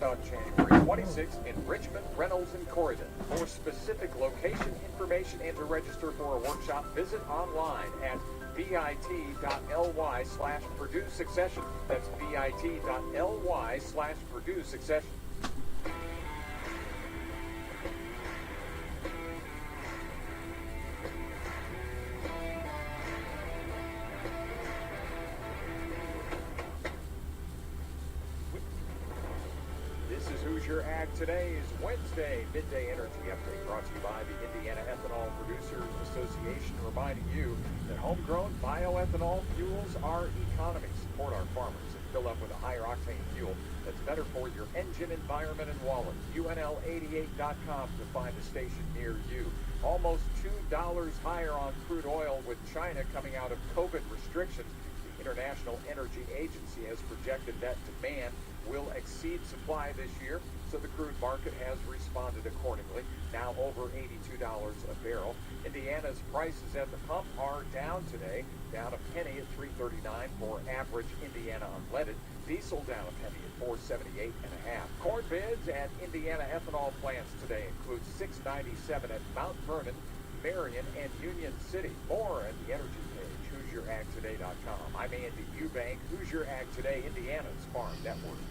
On January 26th in Richmond, Reynolds, and Corydon. For specific location information and to register for a workshop, visit online at bit.ly/Purdue Succession. That's bit.ly/Purdue Succession. This is Who's Your Ag Today is Wednesday, Midday Energy Update brought to you by the Indiana Ethanol Producers Association, reminding you that homegrown bioethanol fuels our economy. Support our farmers and fill up with a higher octane fuel that's better for your engine, environment, and wallet. UNL88.com to find a station near you. Almost $2 higher on crude oil with China coming out of COVID restrictions. The International Energy Agency has projected that demand will exceed supply this year, so the crude market has responded accordingly, now over $82 a barrel. Indiana's prices at the pump are down today, down a penny at $3.39 for average Indiana unleaded. Diesel down a penny at $4.78.5. Corn bids at Indiana ethanol plants today include $6.97 at Mount Vernon, Marion, and Union City. More at the energy page, who'syouragtoday.com. I'm Andy Eubank, Who's Your Ag Today, Indiana's Farm Network.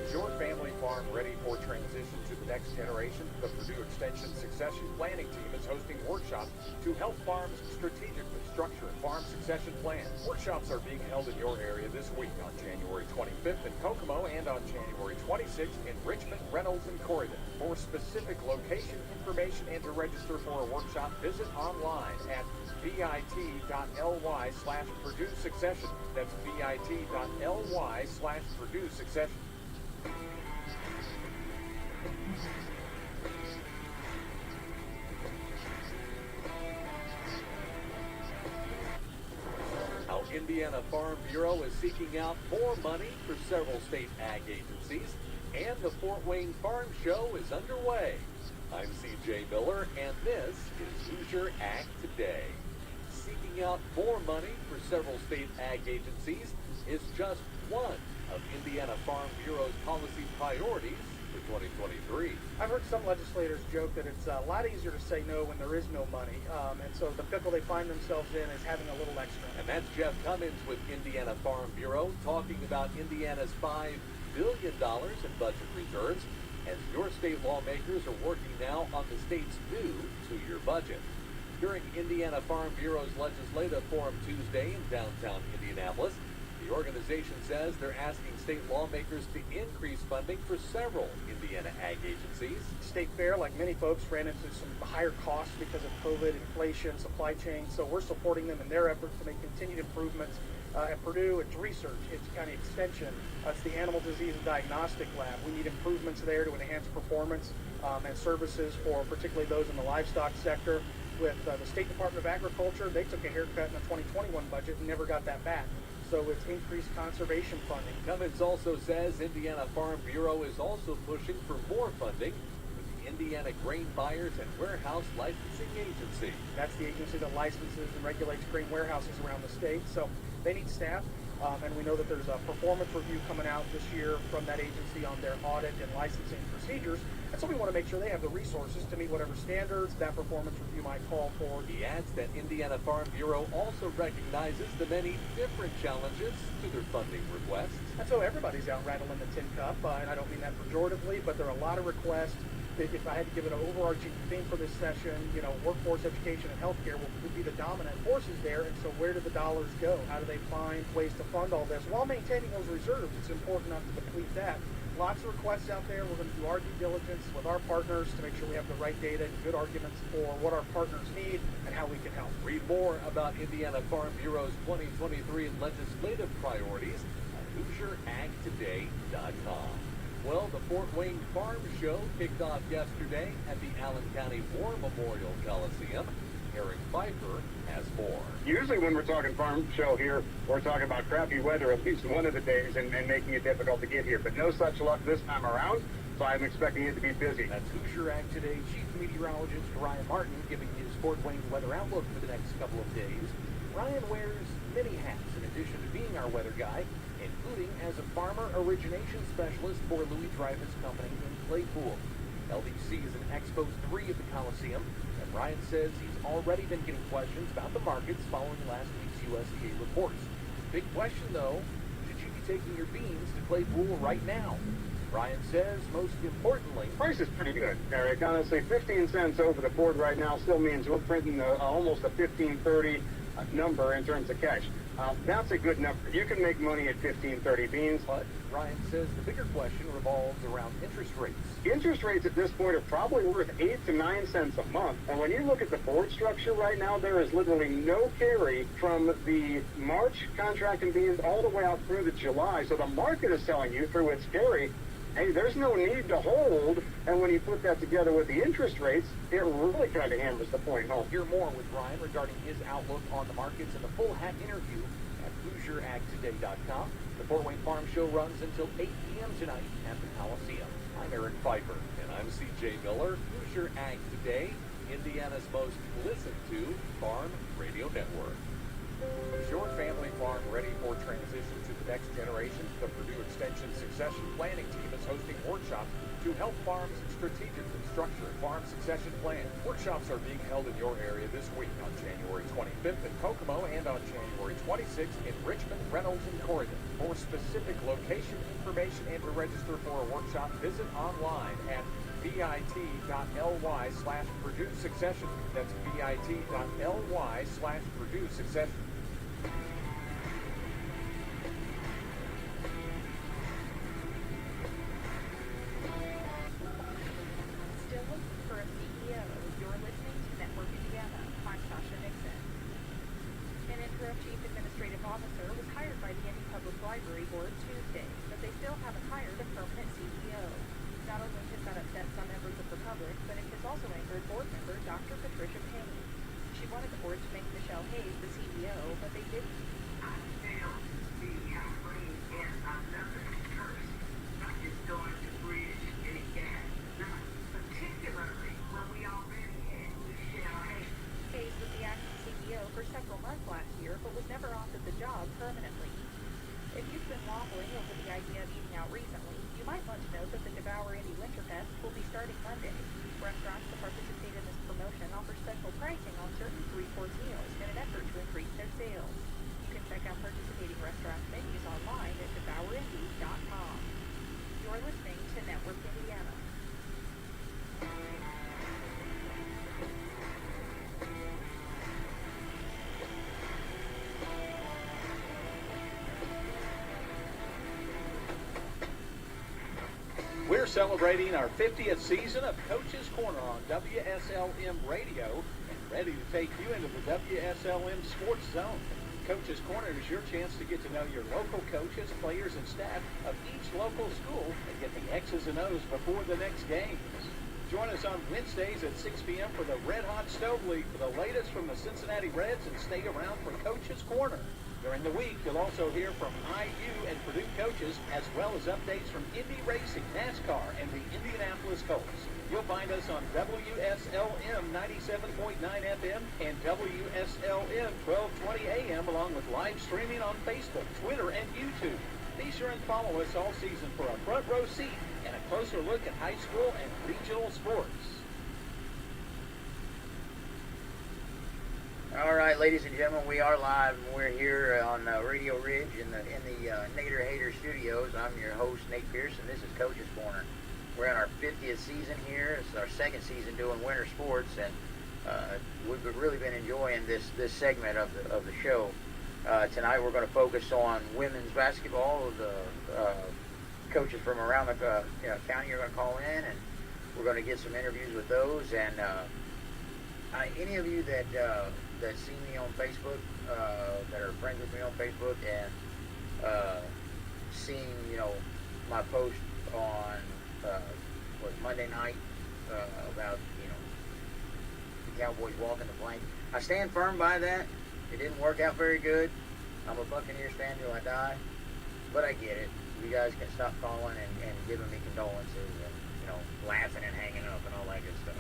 Is your family farm ready for transition to the next generation? The Purdue Extension Succession Planning Team is hosting workshops to help farms strategically structure farm succession plans. Workshops are being held in your area this week on January 25th in Kokomo and on January 26th in Richmond, Reynolds, and Corydon. For specific location information and to register for a workshop, visit online at bit.ly/Purdue Succession. That's bit.ly/Purdue Succession. How Indiana Farm Bureau is seeking out more money for several state ag agencies, and the Fort Wayne Farm Show is underway. I'm CJ Miller, and this is Who's Your Ag Today. Seeking out more money for several state ag agencies is just one of Indiana Farm Bureau's policy priorities for 2023. I've heard some legislators joke that it's a lot easier to say no when there is no money, and so the pickle they find themselves in is having a little extra. And that's Jeff Cummins with Indiana Farm Bureau talking about Indiana's $5 billion in budget reserves as your state lawmakers are working now on the state's new two-year budget. During Indiana Farm Bureau's Legislative Forum Tuesday in downtown Indianapolis, the organization says they're asking state lawmakers to increase funding for several Indiana ag agencies. State Fair, like many folks, ran into some higher costs because of COVID, inflation, supply chain, so we're supporting them in their efforts to make continued improvements. At Purdue, it's research, it's county extension, it's the animal disease and diagnostic lab. We need improvements there to enhance performance and services for particularly those in the livestock sector. With the State Department of Agriculture, they took a haircut in the 2021 budget and never got that back. So it's increased conservation funding. Cummins also says Indiana Farm Bureau is also pushing for more funding with the Indiana Grain Buyers and Warehouse Licensing Agency. That's the agency that licenses and regulates grain warehouses around the state. So they need staff, and we know that there's a performance review coming out this year from that agency on their audit and licensing procedures. And so we want to make sure they have the resources to meet whatever standards that performance review might call for. He adds that Indiana Farm Bureau also recognizes the many different challenges to their funding requests. And so everybody's out rattling the tin cup, and I don't mean that pejoratively, but there are a lot of requests. If I had to give it an overarching theme for this session, workforce education and healthcare would be the dominant forces there. And so where do the dollars go? How do they find ways to fund all this? While maintaining those reserves, it's important not to deplete that. Lots of requests out there. We're going to do our due diligence with our partners to make sure we have the right data and good arguments for what our partners need and how we can help. Read more about Indiana Farm Bureau's 2023 legislative priorities at who'syouragtoday.com. Well, the Fort Wayne Farm Show kicked off yesterday at the Allen County War Memorial Coliseum. Eric Pfeiffer has more. Usually when we're talking farm show here, we're talking about crappy weather at least one of the days and making it difficult to get here. But no such luck this time around, so I'm expecting it to be busy. That's Who's Your Ag Today Chief Meteorologist Ryan Martin giving his Fort Wayne weather outlook for the next couple of days. Ryan wears many hats in addition to being our weather guy. including as a farmer origination specialist for Louis Dreyfus Company in Claypool. LDC is in Expo 3 of the Coliseum, and Ryan says he's already been getting questions about the markets following last week's USDA reports. Big question, though, should you be taking your beans to Claypool right now? Ryan says, most importantly, price is pretty good, Eric. Honestly, 15 cents over the board right now still means we're printing almost a 15.30 number in terms of cash. That's a good number. You can make money at 15.30 beans. But Ryan says the bigger question revolves around interest rates. Interest rates at this point are probably worth 8 to 9 cents a month. And when you look at the board structure right now, there is literally no carry from the March contract in beans all the way out through the July. So the market is telling you through its carry, hey, there's no need to hold. And when you put that together with the interest rates, it really kind of hammers the point home. Hear more with Ryan regarding his outlook on the markets in the full hat interview at HoosierAgToday.com. The Fort Wayne Farm Show runs until 8 p.m. tonight at the Coliseum. I'm Eric Pfeiffer. And I'm C.J. Miller. Hoosier Ag Today, Indiana's most listened to farm radio network. is your family farm ready for transition to the next generation? The Purdue Extension Succession Planning Team is hosting workshops to help farms strategically structure farm succession plans. Workshops are being held in your area this week on January 25th in Kokomo and on January 26th in Richmond, Reynolds, and Corydon. For specific location information and to register for a workshop, visit online at bit.ly/Purdue Succession. That's bit.ly/Purdue Succession. Still looking for a CEO? You're listening to Network Indiana. I'm Sasha Nixon. An interim chief administrative officer was hired by the Indy Public Library Board Tuesday, but they still haven't hired a permanent CEO. Not only has that upset some members of the public, but it has also angered board member Dr. Patricia Payne. She wanted the board to make Michelle Hayes the CEO, but they didn't. I feel the company is another curse, not just going to bridge any gap, not particularly when we already had Michelle Hayes. Hayes was the acting CEO for several months last year, but was never offered the job permanently. If you've been waffling over the idea of eating out recently, you might want to know that the Devour Indy Winterfest will be starting Monday. Restaurants that participate in this promotion offer special pricing on certain three-course meals in an effort to increase their sales. You can check out participating restaurants' menus online at devourindy.com. You're listening to Network Indiana. We're celebrating our 50th season of Coach's Corner on WSLM Radio and ready to take you into the WSLM Sports Zone. Coach's Corner is your chance to get to know your local coaches, players, and staff of each local school and get the X's and O's before the next games. Join us on Wednesdays at 6 p.m. for the Red Hot Stove League for the latest from the Cincinnati Reds, and stay around for Coach's Corner. During the week, you'll also hear from IU and Purdue coaches, as well as updates from Indy Racing, NASCAR, and the Indianapolis Colts. You'll find us on WSLM 97.9 FM and WSLM 1220 AM, along with live streaming on Facebook, Twitter, and YouTube. Be sure and follow us all season for a front row seat and a closer look at high school and regional sports. All right, ladies and gentlemen, we are live. We're here on Radio Ridge in the Nader Hater Studios. I'm your host, Nate Pierce, and this is Coach's Corner. We're in our 50th season here. It's our second season doing winter sports, and we've really been enjoying this segment of the show. Tonight we're going to focus on women's basketball. The coaches from around the county are going to call in, and we're going to get some interviews with those. And any of you that see me on Facebook, that are friends with me on Facebook, and seeing my post on Monday night about the Cowboys walking the plank, I stand firm by that. It didn't work out very good. I'm a Buccaneers fan till I die, but I get it. You guys can stop calling and giving me condolences and laughing and hanging up and all that good stuff.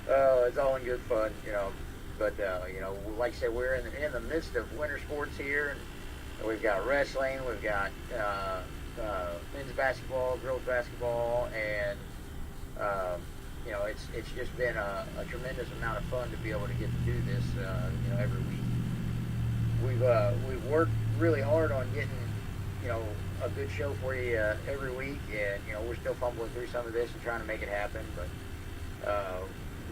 So it's all in good fun, But like I said, we're in the midst of winter sports here, and We've got wrestling. We've got men's basketball, girls basketball, and it's just been a tremendous amount of fun to be able to get to do this every week. We've worked really hard on getting a good show for you every week, and we're still fumbling through some of this and trying to make it happen, but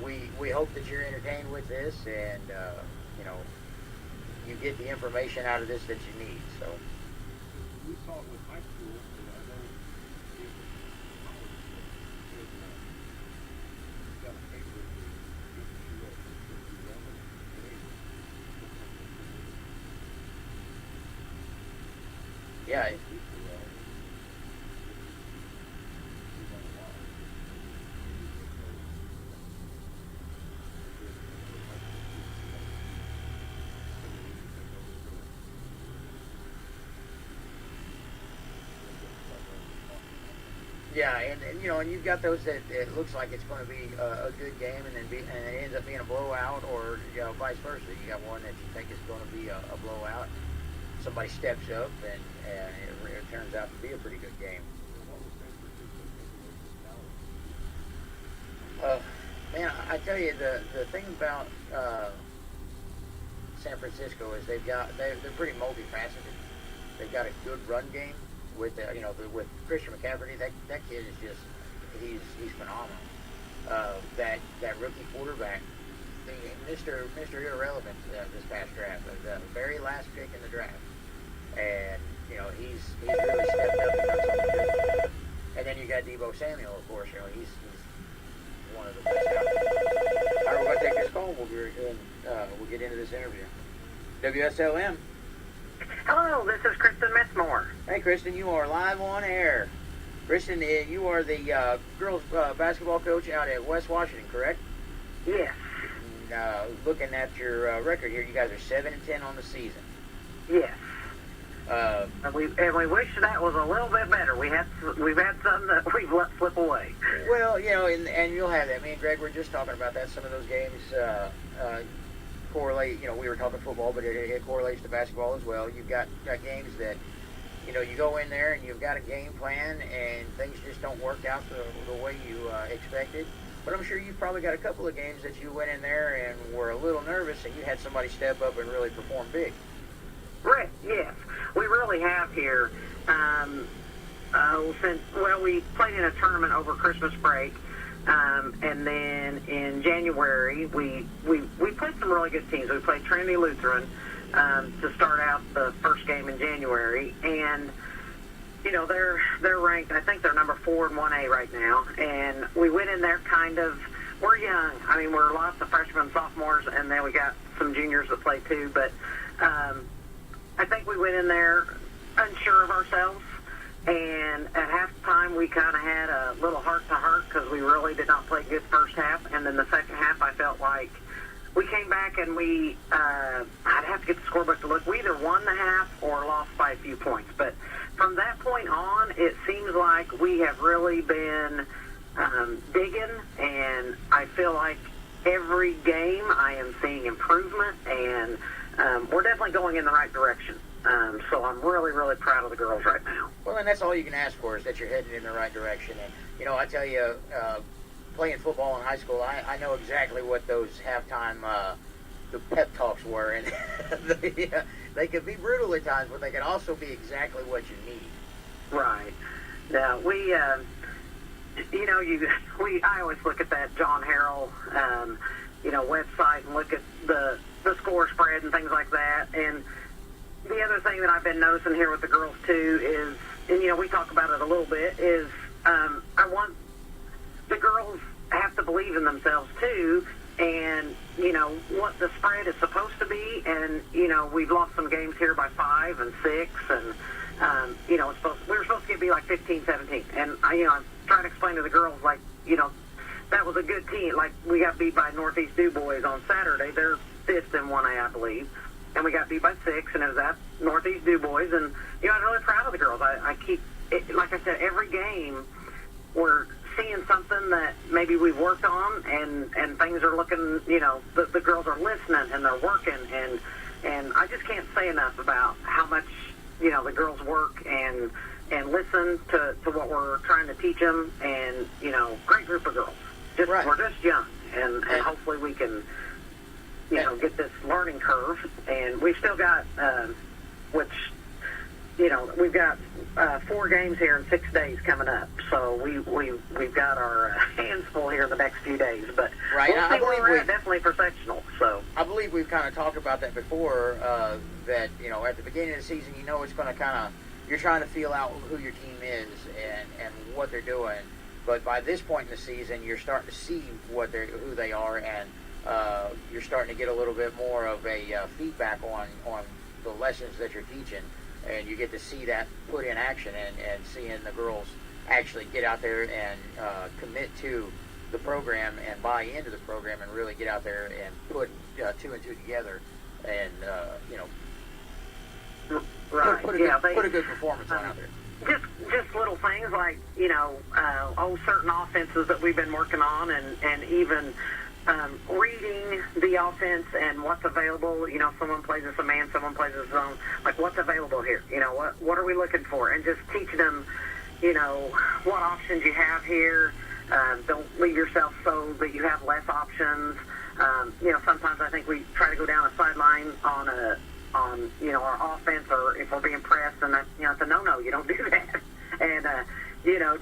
we hope that you're entertained with this, and you get the information out of this that you need. So We saw it with high school, and I know got a paper yeah. Yeah, and you've got those that it looks like it's going to be a good game, and it ends up being a blowout, or vice versa. You got one that you think is going to be a blowout. Somebody steps up, and it turns out to be a pretty good game. Man, I tell you, the thing about San Francisco is they're pretty multifaceted. They've got a good run game. With with Christian McCaffrey, that kid is just he's phenomenal. That rookie quarterback, Mr. Irrelevant this past draft, the very last pick in the draft, and he's really stepped up and done something good. And then you got Deebo Samuel, of course. He's one of the best out there. All right, we're going to take this call. We'll get into this interview. WSLM. Hello, this is Kristen Missmore. Hey, Kristen, you are live on air. Kristen, you are the girls basketball coach out at West Washington, correct? Yes. Looking at your record here, you guys are 7-10 on the season. Yes. And we wish that was a little bit better. We've had some that we've let slip away. Well, and you'll have that. Me and Greg were just talking about that. Some of those games correlate. We were talking football, but it correlates to basketball as well. You've got games that you go in there and you've got a game plan, and things just don't work out the way you expected. But I'm sure you've probably got a couple of games that you went in there and were a little nervous, and you had somebody step up and really perform big. Right. Yes, we really have here. We played in a tournament over Christmas break. And then in January, we played some really good teams. We played Trinity Lutheran to start out the first game in January, and they're ranked. I think they're number 4 in 1A right now. And we went in there we're young. I mean, we're lots of freshmen, sophomores, and then we got some juniors that play too. But I think we went in there unsure of ourselves. And at halftime, we kind of had a little heart-to-heart because we really did not play good first half. And then the second half, I felt like we came back and I'd have to get the scorebook to look. We either won the half or lost by a few points. But from that point on, it seems like we have really been digging. And I feel like every game I am seeing improvement. And we're definitely going in the right direction. So I'm really, really proud of the girls right now. Well, and that's all you can ask for is that you're heading in the right direction. And, I tell you, playing football in high school, I know exactly what those halftime the pep talks were. And they could be brutal at times, but they can also be exactly what you need. Right. Now, I always look at that John Harrell, website and look at the score spread and things like that. And the other thing that I've been noticing here with the girls too is, and we talk about it a little bit, is I want the girls have to believe in themselves too, and what the spread is supposed to be. And we've lost some games here by 5 and 6, and we were supposed to be like 15-17, and I'm trying to explain to the girls that was a good team. Like, we got beat by Northeast Du Bois on Saturday. They're 5th in 1A, I believe. And we got beat by 6, and it was at Northeast Du Bois. And, I'm really proud of the girls. I keep, like I said, every game we're seeing something that maybe we've worked on, and things are looking, the girls are listening, and they're working. And I just can't say enough about how much we're trying to teach them, and great group of girls. Right. We're just young, and hopefully we can, get this learning curve. And we've still got, we've got 4 games here in 6 days coming up. So we've got our hands full here in the next few days. But right. we'll see where we're at, definitely for sectional. So I believe we've kind of talked about that before, that, at the beginning of the season, it's going to kind of, you're trying to feel out who your team is and what they're doing. But by this point in the season, you're starting to see who they are, and you're starting to get a little bit more of a feedback on the lessons that you're teaching, and you get to see that put in action, and seeing the girls actually get out there and commit to the program and buy into the program and really get out there and put 2 and 2 together, and right. put a good performance on out there. Just little things like certain offenses that we've been working on, and even reading the offense and what's available. Someone plays as a man, someone plays as a zone. Like, what's available here? What are we looking for? And just teaching them, what options you have here. Don't leave yourself so that you have less options. Sometimes I think we try to go down a sideline on our offense, or if we're being pressed, and it's a no. You don't do that. And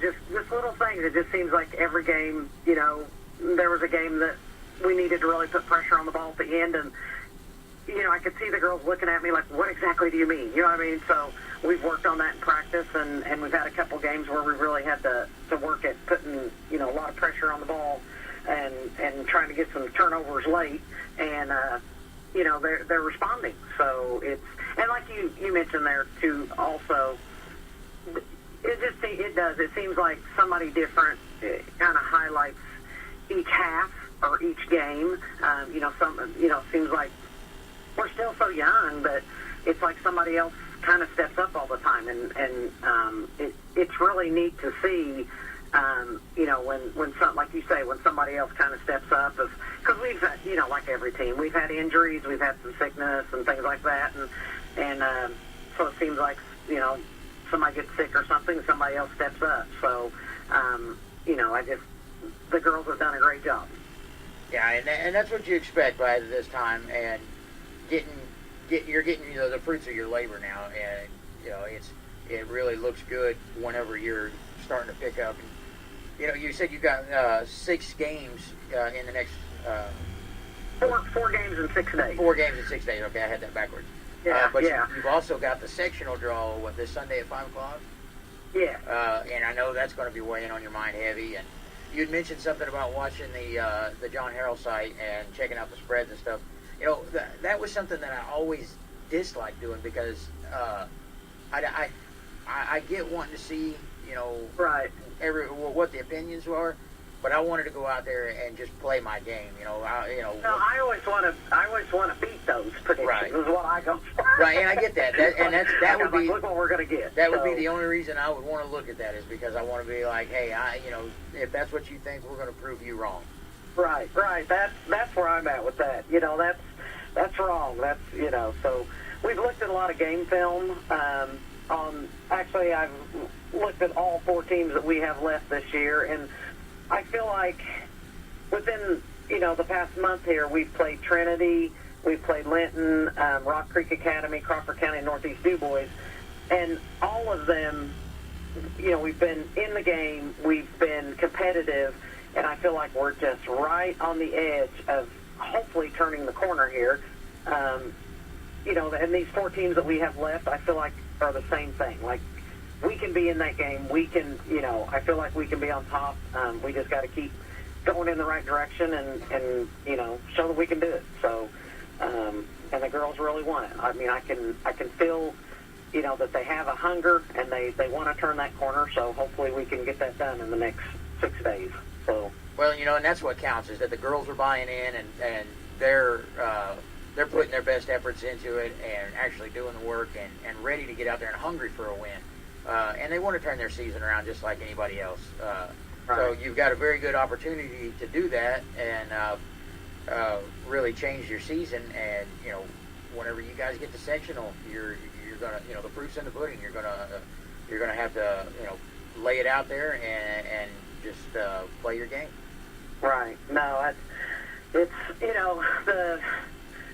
just little things. It just seems like every game, there was a game that we needed to really put pressure on the ball at the end, and I could see the girls looking at me like, what exactly do you mean? You know what I mean? So we've worked on that in practice, and we've had a couple games where we really had to work at putting a lot of pressure on the ball, and trying to get some turnovers late, and they're responding. So it's, and like you mentioned there too, also, it seems like somebody different kind of highlights each half or each game. It seems like we're still so young, but it's like somebody else kind of steps up all the time, and it's really neat to see. When like you say, when somebody else kind of steps up, because we've had, like every team, we've had injuries, we've had some sickness and things like that, and so it seems like, somebody gets sick or something, somebody else steps up. So, the girls have done a great job. Yeah, and that's what you expect by this time, and you're getting the fruits of your labor now, and it really looks good whenever you're starting to pick up. And, you said you got 6 games in the next 4 games in 6 days. 4 games in 6 days. Okay, I had that backwards. Yeah, but yeah. You've also got the sectional draw this Sunday at 5:00. Yeah. And I know that's going to be weighing on your mind heavy. And you'd mentioned something about watching the John Harrell site and checking out the spreads and stuff. That was something that I always disliked doing, because I get wanting to see right, what the opinions are, but I wanted to go out there and just play my game. No, I always want to beat those predictions. Right. Is what I go for. Right, and I get that. That would be, look what we're going to get. That would be the only reason I would want to look at that, is because I want to be like, hey, if that's what you think, we're going to prove you wrong. Right. That's where I'm at with that. That's wrong. That's So we've looked at a lot of game film. Actually, I've looked at all 4 teams that we have left this year, and I feel like within the past month here, we've played Trinity, we've played Linton, Rock Creek Academy, Crawford County, and Northeast DuBois, and all of them, we've been in the game, we've been competitive, and I feel like we're just right on the edge of hopefully turning the corner here. And these 4 teams that we have left, I feel like are the same thing. Like, we can be in that game. We can, I feel like we can be on top. We just got to keep going in the right direction and show that we can do it. So, and the girls really want it. I mean, I can feel, that they have a hunger and they want to turn that corner. So hopefully we can get that done in the next 6 days. So. Well, and that's what counts, is that the girls are buying in, and they're putting their best efforts into it and actually doing the work and ready to get out there and hungry for a win. And they want to turn their season around just like anybody else. Right. So you've got a very good opportunity to do that and really change your season. And whenever you guys get to sectional, you're gonna the proof's in the pudding. You're gonna have to lay it out there and just play your game. Right. No, it's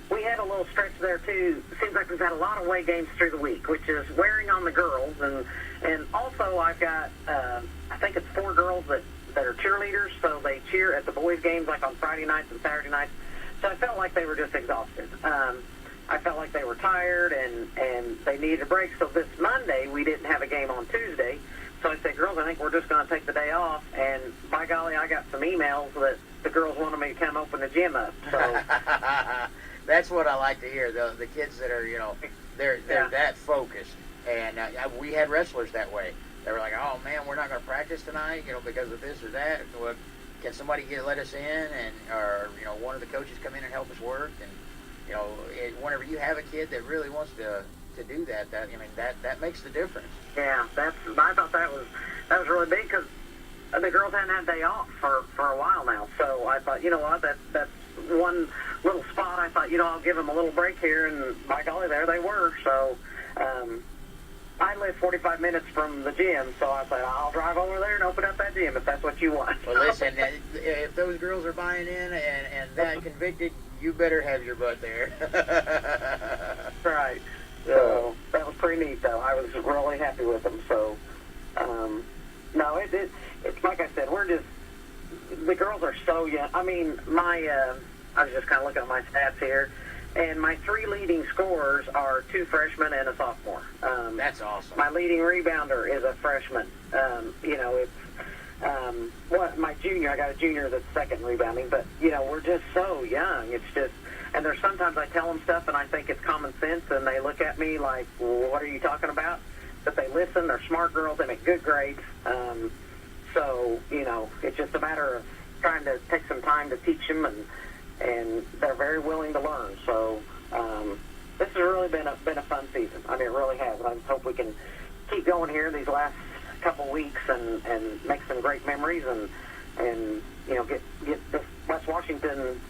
we had a little stretch there too. Seems like we've had a lot of away games through the week, which is wearing on the girls, and also I've got I think it's 4 girls that are cheerleaders, so they cheer at the boys' games like on Friday nights and Saturday nights. So I felt like they were just exhausted. I felt like they were tired and they needed a break. So this Monday we didn't have a game on Tuesday. So I said, girls, I think we're just going to take the day off. And by golly, I got some emails that the girls wanted me to come open the gym up. So that's what I like to hear. The kids that are, they're that focused. And we had wrestlers that way. They were like, oh man, we're not going to practice tonight, because of this or that. Well, can somebody let us in, or one of the coaches come in and help us work? And whenever you have a kid that really wants to do that, that makes the difference. Yeah, I thought that was really big because the girls hadn't had a day off for a while now. So I thought, you know what, that's one little spot. I thought, I'll give them a little break here, and by golly, there they were. So I live 45 minutes from the gym, so I said, I'll drive over there and open up that gym if that's what you want. Well, listen, if those girls are buying in and that convicted, you better have your butt there. Right. So that was pretty neat, though. I was really happy with them. So, no, it's like I said, the girls are so young. I mean, I was just kind of looking at my stats here, and my 3 leading scorers are 2 freshmen and a sophomore. That's awesome. My leading rebounder is a freshman. My junior, I got a junior that's second rebounding, but, we're just so young. It's just, and there's sometimes I tell them stuff and I think it's common sense, and they look at me like, well, what are you talking about? But they listen, they're smart girls, they make good grades. So, it's just a matter of trying to take some time to teach them, and they're very willing to learn. So, this has really been a fun season. I mean, it really has. And I just hope we can keep going here these last couple weeks and make some great memories and get this West Washington,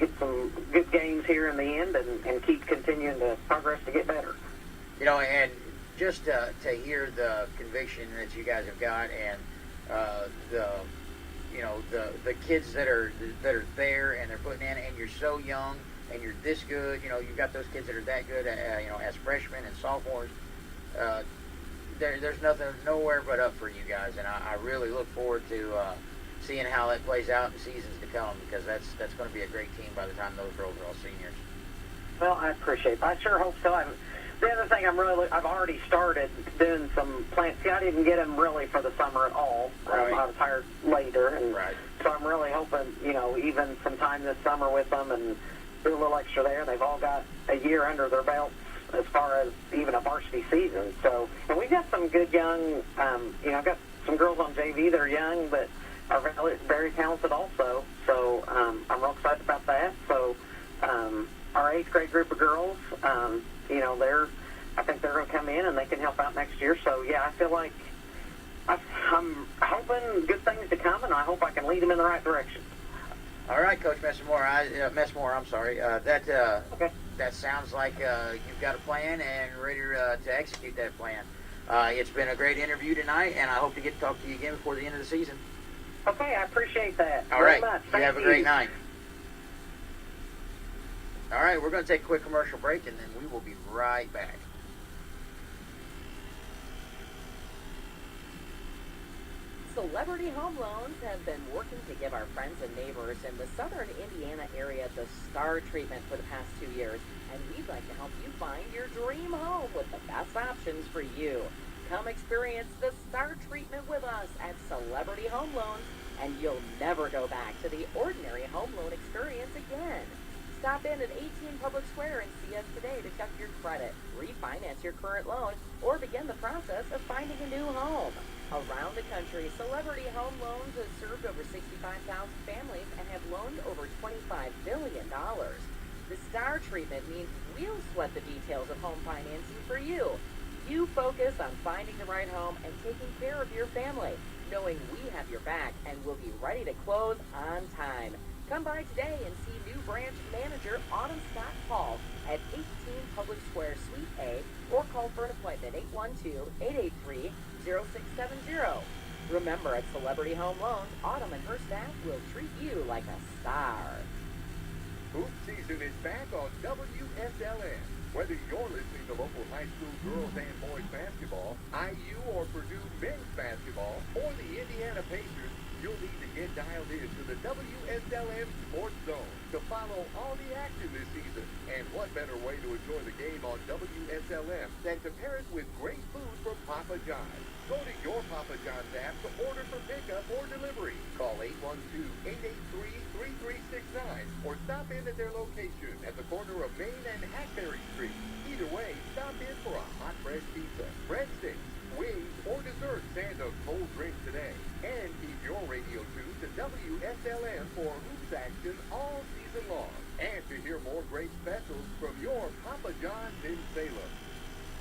get some good games here in the end and keep continuing to progress to get better. And just to hear the conviction that you guys have got, and the kids that are there and they're putting in, and you're so young and you're this good, you've got those kids that are that good, as freshmen and sophomores. There's nothing, nowhere but up for you guys, and I really look forward to seeing how that plays out in seasons to come, because that's going to be a great team by the time those girls are all seniors. Well, I appreciate it. I sure hope so. The other thing I've already started doing some plants. See, I didn't get them really for the summer at all. Right. I was hired later, and right. So I'm really hoping, even some time this summer with them and do a little extra there. They've all got a year under their belts as far as even a varsity season. So, and we've got some good young, I've got some girls on JV that are young but are very, very talented also. So I'm real excited about that. So our 8th grade group of girls, I think they're going to come in and they can help out next year. So, yeah, I feel like I'm hoping good things to come, and I hope I can lead them in the right direction. All right, Coach Messmore, I'm sorry. Okay. That sounds like you've got a plan and ready to execute that plan. It's been a great interview tonight, and I hope to get to talk to you again before the end of the season. Okay, I appreciate that All very right. much. You have a great night. All right, we're going to take a quick commercial break, and then we will be right back. Celebrity Home Loans have been working to give our friends and neighbors in the southern Indiana area the star treatment for the past 2 years, and we'd like to help you find your dream home with the best options for you. Come experience the star treatment with us at Celebrity Home Loans, and you'll never go back to the ordinary home loan experience again. Stop in at 18 Public Square and see us today to check your credit, refinance your current loan, or begin the process of finding a new home. Around the country, Celebrity Home Loans has served over 65,000 families and have loaned over $25 billion. The star treatment means we'll sweat the details of home financing for you. You focus on finding the right home and taking care of your family, knowing we have your back and will be ready to close on time. Come by today and see new branch manager Autumn Scott Hall at 18 Public Square, Suite A, or call for an appointment 812-883-0670. Remember, at Celebrity Home Loans, Autumn and her staff will treat you like a star. Hoop season is back on WSLM. Whether you're listening to local high school girls and boys basketball, IU or Purdue men's basketball, or the Indiana Pacers, you'll need to get dialed in to the WSLM Sports Zone to follow all the action this season. And what better way to enjoy the game on WSLM than to pair it with great food from Papa John's. Go to your Papa John's app to order for pickup or delivery. Call 812-883-3369 or stop in at their location at the corner of Main and Hackberry Street. Either way, stop in for a hot fresh pizza, breadsticks, wings, or desserts and a cold drink today. And keep your radio tuned to WSLM for hoops action all season long. And to hear more great specials from your Papa John's in Salem.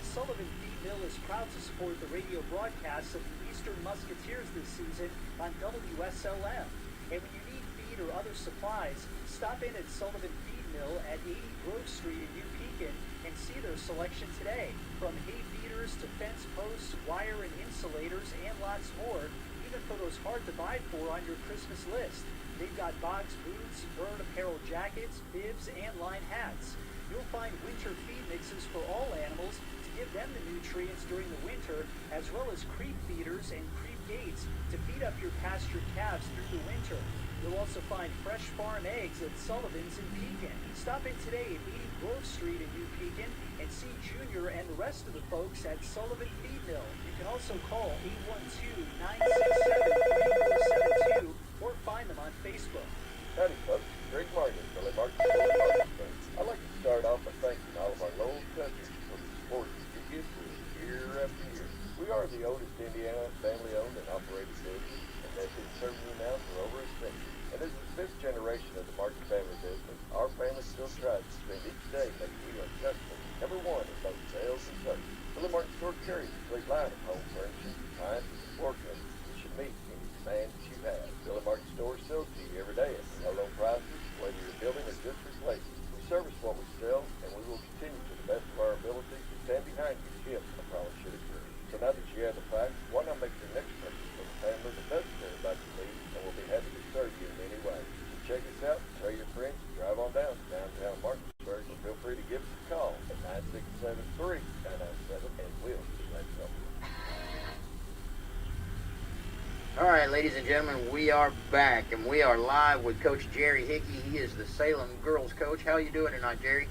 Sullivan Feed Mill is proud to support the radio broadcasts of the Eastern Musketeers this season on WSLM. And when you need feed or other supplies, stop in at Sullivan Feed Mill at 80 Grove Street in New Pekin and see their selection today. From hay feeders to fence posts, wire and insulators, and lots more, even for those hard to buy for on your Christmas list. They've got box boots, bird apparel jackets, bibs, and line hats. You'll find winter feed mixes for all animals to give them the nutrients during the winter, as well as creep feeders and creep gates to feed up your pastured calves through the winter. You'll also find fresh farm eggs at Sullivan's in Pekin. Stop in today at 80 Grove Street in New Pekin and see Junior and the rest of the folks at Sullivan Feed Mill. You can also call 812-967-3472 or find them on Facebook. Howdy folks, Greg Martin, Billy Martin, I'd like to start off by thanking all of our local countries for the support you give to us year after year. We are the oldest Indiana family-owned and operated business, and that's been serving you now for over a century. And as the fifth generation of the Martin family business, our family still tries to spend each day making you our customer number one in both sales and service. Billy Martin Store carries a complete line of home furnishings, appliances, and floor covers that should meet any demand that you have. Billy Martin Store sells to you every day at no low prices, whether you're building or just replacing. We service what we sell, and we will continue to the best of our ability to stand behind you if a promise should occur. So now that you have the facts, why not make your next purchase from a family that does care about your needs, and we'll be happy to serve you in any way. So check us out, tell your friends, and drive on down to downtown Martinsburg, or feel free to give us a call at 9673-997, and we'll be glad to help you. All right, ladies and gentlemen, we are back, and we are live with Coach Jerry Hickey. He is the Salem girls coach. How are you doing tonight, Jerry?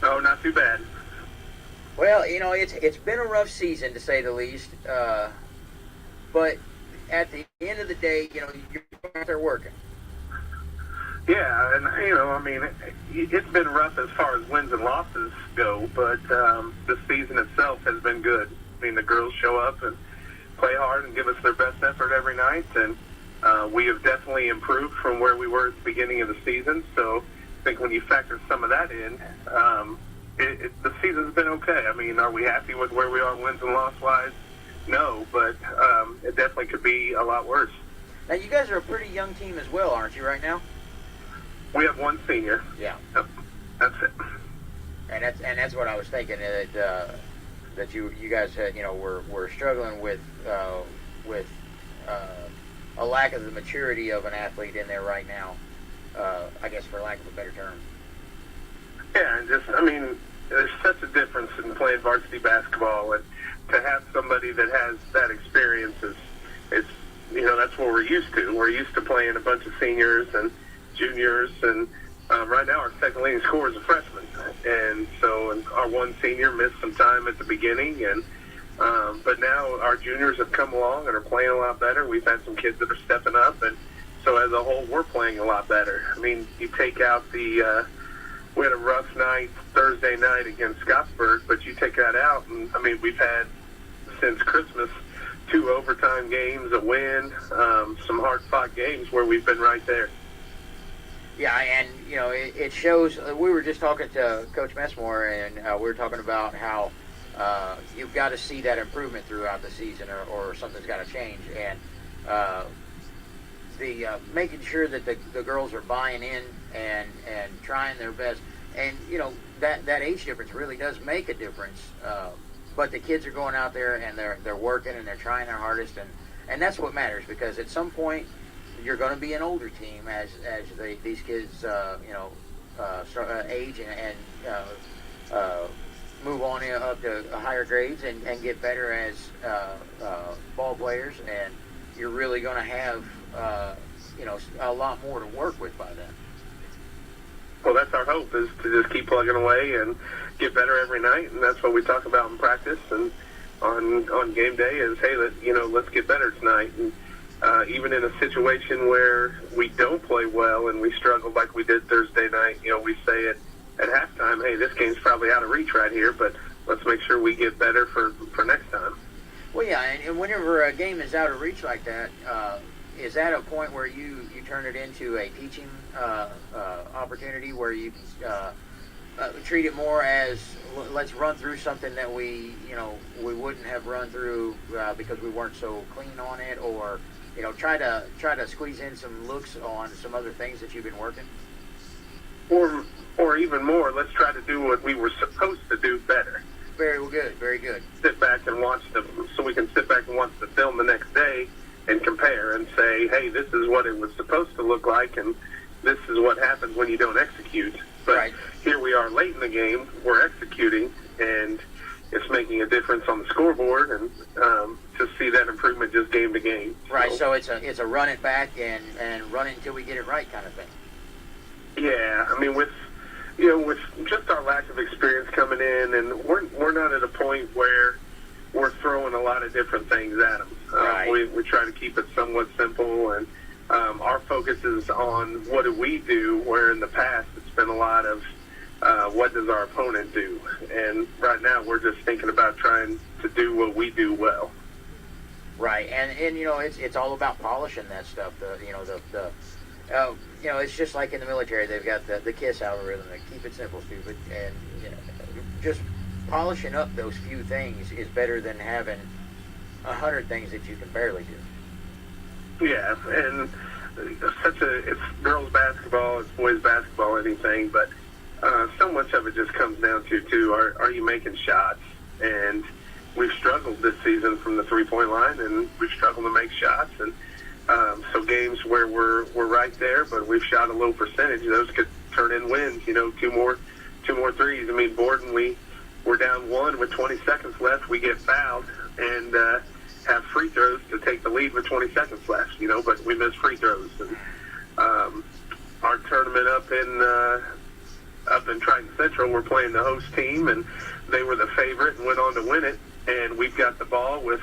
Oh, not too bad. Well, you know, it's been a rough season, to say the least, but at the end of the day, you know, you're out there working. Yeah, and, you know, I mean, it's been rough as far as wins and losses go, but the season itself has been good. I mean, the girls show up and play hard and give us their best effort every night, and we have definitely improved from where we were at the beginning of the season. So I think when you factor some of that in, the season's been okay. I mean, are we happy with where we are wins and loss-wise? No, but it definitely could be a lot worse. Now, you guys are a pretty young team as well, aren't you, right now? We have one senior. Yeah. Yep. That's it. And that's what I was thinking, that you guys had, you know, were struggling with a lack of the maturity of an athlete in there right now, I guess, for lack of a better term. Yeah, and just, I mean, there's such a difference in playing varsity basketball, and to have somebody that has that experience is you know, that's what we're used to. We're used to playing a bunch of seniors and juniors, and right now our second leading scorer is a freshman, and so our one senior missed some time at the beginning, and but now our juniors have come along and are playing a lot better. We've had some kids that are stepping up, and so as a whole, we're playing a lot better. I mean, you take out we had a rough night Thursday night against Scottsburg, but you take that out, and I mean, we've had since Christmas 2 overtime games, a win, some hard-fought games where we've been right there. Yeah, and, you know, it shows. We were just talking to Coach Messmore, and we were talking about how you've got to see that improvement throughout the season, or something's got to change. And the making sure that the girls are buying in and trying their best. And, you know, that age difference really does make a difference. But the kids are going out there and they're working and they're trying their hardest, and that's what matters, because at some point you're going to be an older team as these kids start age and move on up to higher grades and get better as ball players, and you're really going to have a lot more to work with by then. Well, that's our hope, is to just keep plugging away and get better every night, and that's what we talk about in practice and on game day is, hey, let's get better tonight. And even in a situation where we don't play well and we struggle like we did Thursday night, we say at halftime, hey, this game's probably out of reach right here, but let's make sure we get better for next time. Well, yeah, and whenever a game is out of reach like that, is that a point where you turn it into a teaching opportunity where you treat it more as, let's run through something that we wouldn't have run through because we weren't so clean on it, or try to squeeze in some looks on some other things that you've been working? Or even more, let's try to do what we were supposed to do better. Very good, very good. Sit back and watch so we can sit back and watch the film the next day and compare and say, hey, this is what it was supposed to look like, and this is what happens when you don't execute. But here we are late in the game, we're executing, and it's making a difference on the scoreboard, and to see that improvement just game to game. Right, so it's a run it back and run it until we get it right kind of thing. Yeah, I mean, with just our lack of experience coming in, and we're not at a point where we're throwing a lot of different things at them. We try to keep it somewhat simple, and our focus is on what do we do, where in the past it's been a lot of what does our opponent do. And right now we're just thinking about trying to do what we do well. Right, and it's all about polishing that stuff. It's just like in the military, they've got the KISS algorithm, the keep it simple, stupid, and just polishing up those few things is better than having 100 things that you can barely do. Yeah, and it's girls basketball, it's boys basketball, anything, but so much of it just comes down to are you making shots? And we've struggled this season from the 3-point line, and we've struggled to make shots, and so games where we're right there, but we've shot a low percentage, those could turn in wins. Two more threes. I mean, Borden, we're down one with 20 seconds left. We get fouled and have free throws to take the lead with 20 seconds left. But we miss free throws. And our tournament up in Triton Central, we're playing the host team, and they were the favorite and went on to win it. And we've got the ball with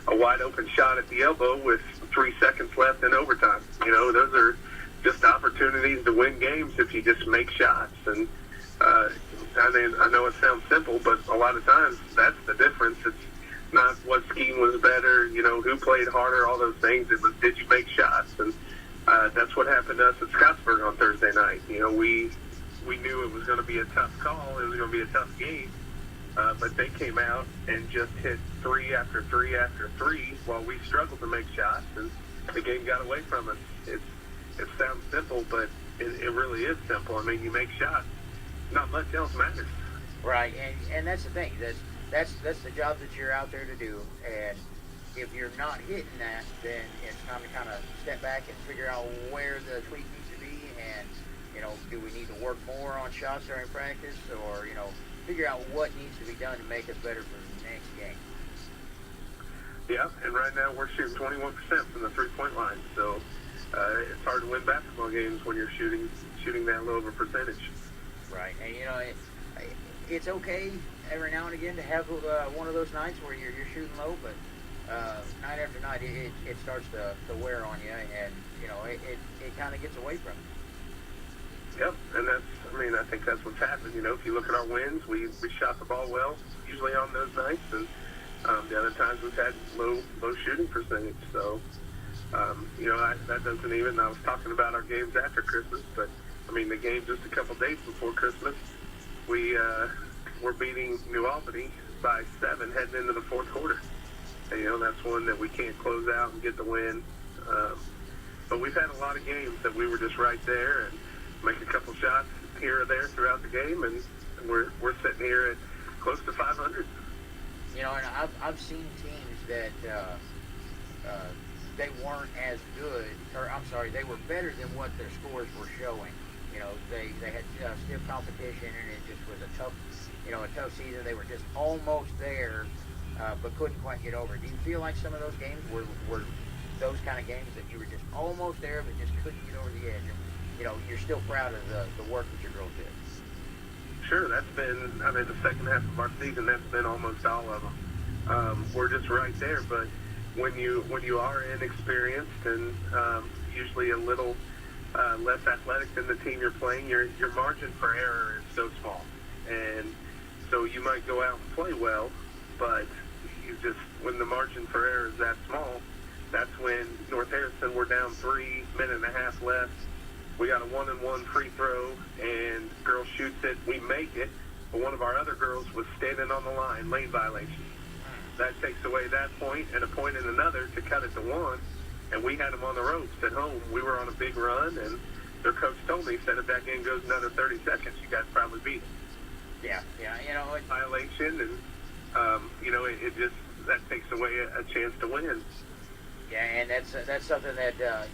a wide open shot at the elbow with 3 seconds left in overtime. Those are just opportunities to win games if you just make shots. And I know it sounds simple, but a lot of times that's the difference. It's not what scheme was better, who played harder, all those things. It was, did you make shots? And that's what happened to us at Scottsburg on Thursday night. We knew it was going to be a tough call. It was going to be a tough game. But they came out and just hit 3 after 3 after 3 while we struggled to make shots, and the game got away from us. It sounds simple, but it really is simple. I mean, you make shots, not much else matters. Right, and that's the thing. That's the job that you're out there to do. And if you're not hitting that, then it's time to kind of step back and figure out where the tweak needs to be, and do we need to work more on shots during practice, or figure out what needs to be done to make us better for the next game. Yeah, and right now we're shooting 21% from the 3-point line, so it's hard to win basketball games when you're shooting that low of a percentage. Right, and it's okay every now and again to have one of those nights where you're shooting low, but night after night it starts to wear on you, and it kind of gets away from you. Yep, and I think that's what's happened. If you look at our wins, we shot the ball well, usually on those nights, and the other times we've had low shooting percentage. So, that doesn't even, I was talking about our games after Christmas, but, the game just a couple days before Christmas, we're beating New Albany by 7 heading into the fourth quarter. And, that's one that we can't close out and get the win. But we've had a lot of games that we were just right there and make a couple shots here or there throughout the game, and we're sitting here at close to 500. You know, and I've seen teams that they weren't as good, or I'm sorry, they were better than what their scores were showing. You know, they had stiff competition, and it just was a tough season. They were just almost there, but couldn't quite get over. Do you feel like some of those games were those kind of games that you were just almost there, but just couldn't get over the edge? And, you know, you're still proud of the work that your girls did. Sure, that's been, I mean, the second half of our season, that's been almost all of them. We're just right there, but when you are inexperienced and usually a little less athletic than the team you're playing, your margin for error is so small. And so you might go out and play well, but when the margin for error is that small, that's when North Harrison, we're down 3 minute and a half left. We got a 1-and-1 free throw, and girl shoots it. We make it, but one of our other girls was standing on the line, lane violation. That takes away that point and a point and another to cut it to 1, and we had them on the ropes at home. We were on a big run, and their coach told me, said if that game goes another 30 seconds, you guys probably beat it. Yeah, you know, violation, and it just that takes away a chance to win. Yeah, and that's something that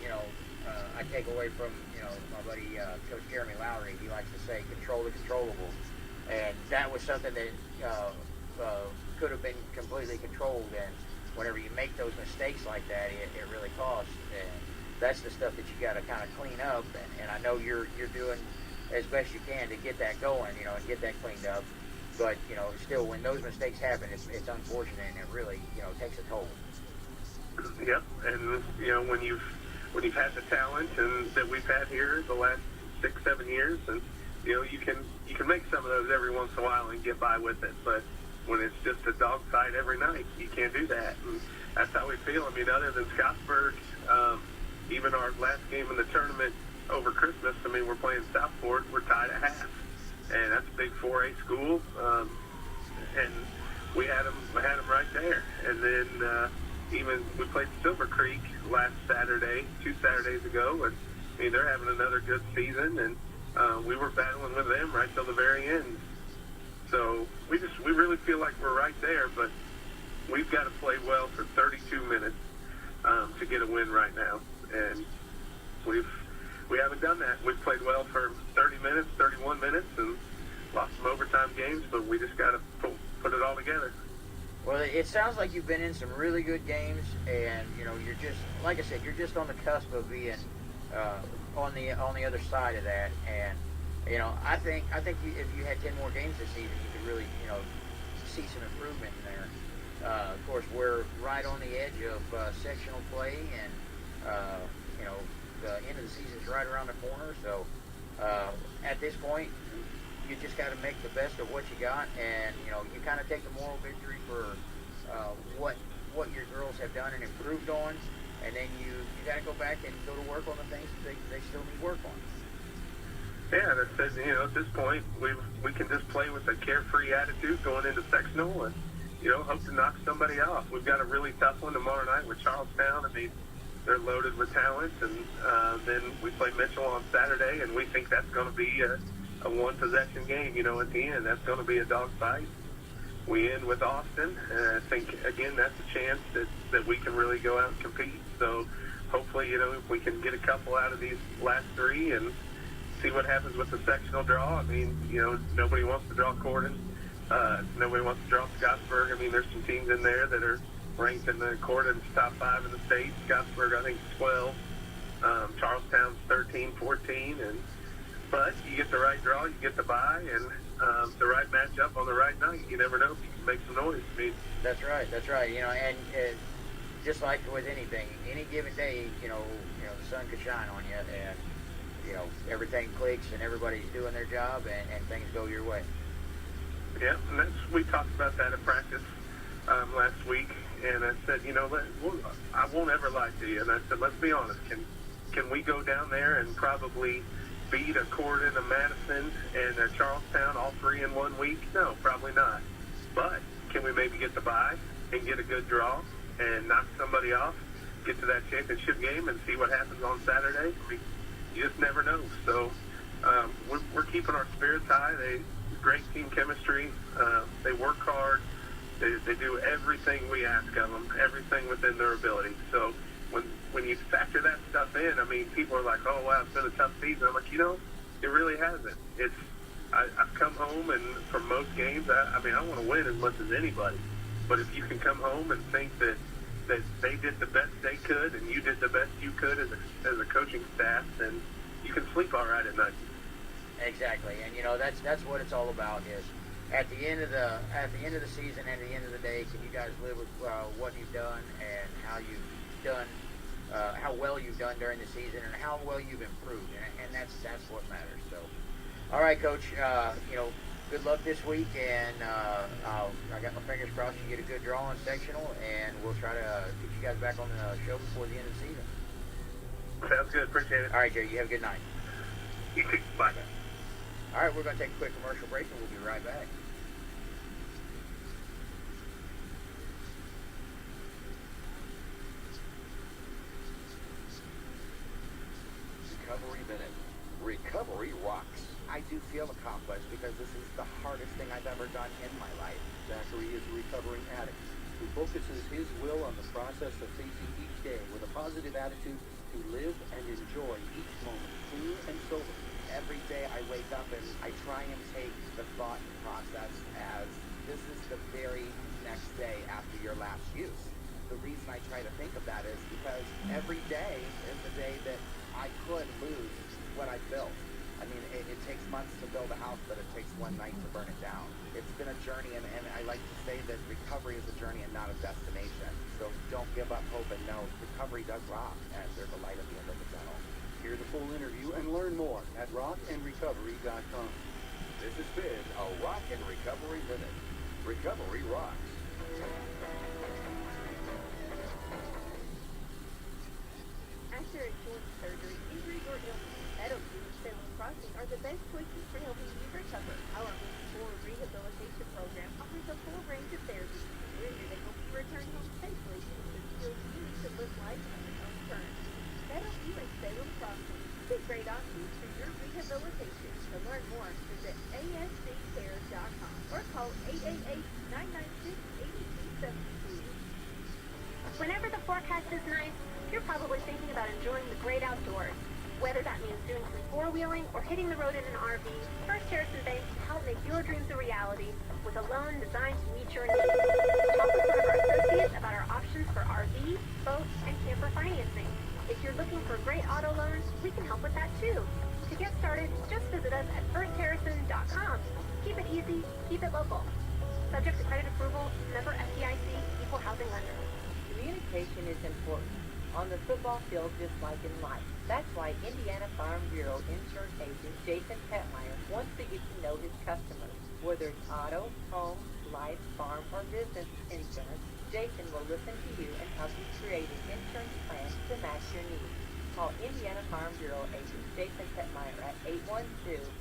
I take away from my buddy Coach Jeremy Lowry. He likes to say, "Control the controllables," and that was something that could have been completely controlled. And whenever you make those mistakes like that, it really costs. And that's the stuff that you got to kind of clean up. And I know you're doing as best you can to get that going, and get that cleaned up. But still, when those mistakes happen, it's unfortunate, and it really takes a toll. Yep, and when you've had the talent and that we've had here the last 6-7 years, and you can make some of those every once in a while and get by with it. But when it's just a dogfight every night, you can't do that. And that's how we feel. I mean, other than Scottsburg, even our last game in the tournament over Christmas, I mean, we're playing Southport. We're tied at half, and that's a big 4A school. And we had them right there. And then even we played Silver Creek last Saturday, 2 Saturdays ago, and I mean, they're having another good season, and we were battling with them right till the very end. So we really feel like we're right there, but we've got to play well for 32 minutes to get a win right now, and we haven't done that. We've played well for 30 minutes, 31 minutes, and lost some overtime games, but we just got to put it all together. Well, it sounds like you've been in some really good games, and you're just, like I said, you're just on the cusp of being on the other side of that. And I think if you had 10 more games this season, you could really see some improvement in there. Of course, we're right on the edge of sectional play, and the end of the season's right around the corner. So at this point, you just got to make the best of what you got, and you kind of take the moral victory for what your girls have done and improved on, and then you got to go back and go to work on the things that they still need work on. Yeah, that says at this point we can just play with a carefree attitude going into sectional, and hope to knock somebody off. We've got a really tough one tomorrow night with Charlestown. I mean, they're loaded with talent, and then we play Mitchell on Saturday, and we think that's going to be a one-possession game, at the end. That's going to be a dogfight. We end with Austin, and I think, again, that's a chance that we can really go out and compete. So hopefully, if we can get a couple out of these last 3 and see what happens with the sectional draw. I mean, nobody wants to draw Corden. Nobody wants to draw Scottsburg. I mean, there's some teams in there that are ranked in the Corden's top 5 in the state. Scottsburg, I think, is 12. Charlestown's 13, 14, but you get the right draw, you get the bye, and the right matchup on the right night. You never know if you can make some noise. I mean, that's right. And just like with anything, any given day, the sun could shine on you, and everything clicks, and everybody's doing their job, and things go your way. Yeah, and we talked about that at practice last week, and I said, I won't ever lie to you. And I said, let's be honest. Can we go down there and probably beat a Corden, a Madison, and a Charlestown all 3 in 1 week? No, probably not. But can we maybe get the bye and get a good draw and knock somebody off? get to that championship game and see what happens on Saturday. I mean, you just never know. So we're keeping our spirits high. Great team chemistry. They work hard. They do everything we ask of them, everything within their ability. So when you factor that stuff in, I mean, people are like, oh, wow, it's been a tough season. I'm like, it really hasn't. I've come home, and for most games, I want to win as much as anybody. But if you can come home and think that they did the best they could and you did the best you could as a coaching staff, then you can sleep all right at night. Exactly, and that's what it's all about. Is at the end of the season, at the end of the day, can you guys live with what you've done and how you've done, how well you've done during the season, and how well you've improved, and that's what matters. So, all right, Coach. Good luck this week, and I got my fingers crossed you get a good draw in sectional, and we'll try to get you guys back on the show before the end of the season. Sounds good. Appreciate it. All right, Jerry. You have a good night. You too. Bye. All right, we're going to take a quick commercial break, and we'll be right back. Recovery Minute. Recovery rocks. I do feel accomplished because this is the hardest thing I've ever done in my life. Zachary is a recovering addict who focuses his will on the process of facing each day with a positive attitude to live and enjoy each moment, clean and sober. Every day I wake up and I try and take the thought process as this is the very next day after your last use. The reason I try to think of that is because every day is the day that I could lose what I built. I mean, it takes months to build a house, but it takes one night to burn it down. It's been a journey, and I like to say that recovery is a journey and not a destination. So don't give up hope and know recovery does rock, and there's a light at the end of the tunnel. Hear the full interview and learn more at rockandrecovery.com. This has been a Rock and Recovery Minute. Recovery rocks. After a joint surgery, injury, or illness, Meadowview and Salem Crossing are the best choices for helping you recover. Our Move Rehabilitation Program offers a full range of therapies. We're here to help you return home safely with the skills you need to live life on your own terms. Meadowview and Salem Crossing, two great options for your rehabilitation. To learn more, visit asccares.com or call 888-996-8272. Whenever the forecast is nice, you're probably thinking about enjoying the great outdoors. Whether that means doing some four-wheeling or hitting the road in an RV, First Harrison Bank can help make your dreams a reality with a loan designed to meet your needs. Talk with one of our associates about our options for RV, boat, and camper financing. If you're looking for great auto loans, we can help with that too. To get started, just visit us at firstharrison.com. Keep it easy, keep it local. Subject to credit approval, member FDIC, equal housing lender. Communication is important. On the football field, just like in life. That's why Indiana Farm Bureau insurance agent Jason Petmeyer wants to get to know his customers. Whether it's auto, home, life, farm, or business insurance, Jason will listen to you and help you create an insurance plan to match your needs. Call Indiana Farm Bureau agent Jason Petmeyer at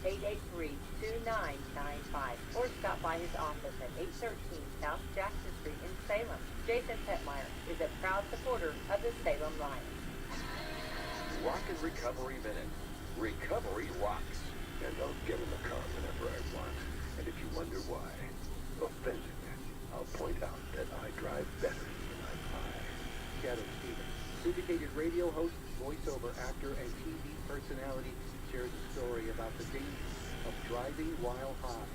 812-883-2995 or stop by his office at 813 South Jackson Street in Salem. Jason Petmeyer is a proud supporter of the Salem Lions. Rock and Recovery Minute. Recovery rocks. And I'll get in the car whenever I want. And if you wonder why, offended, I'll point out that I drive better than I fly. Shadow Stevens, syndicated radio host, voiceover actor, and TV personality, shares a story about the dangers of driving while high.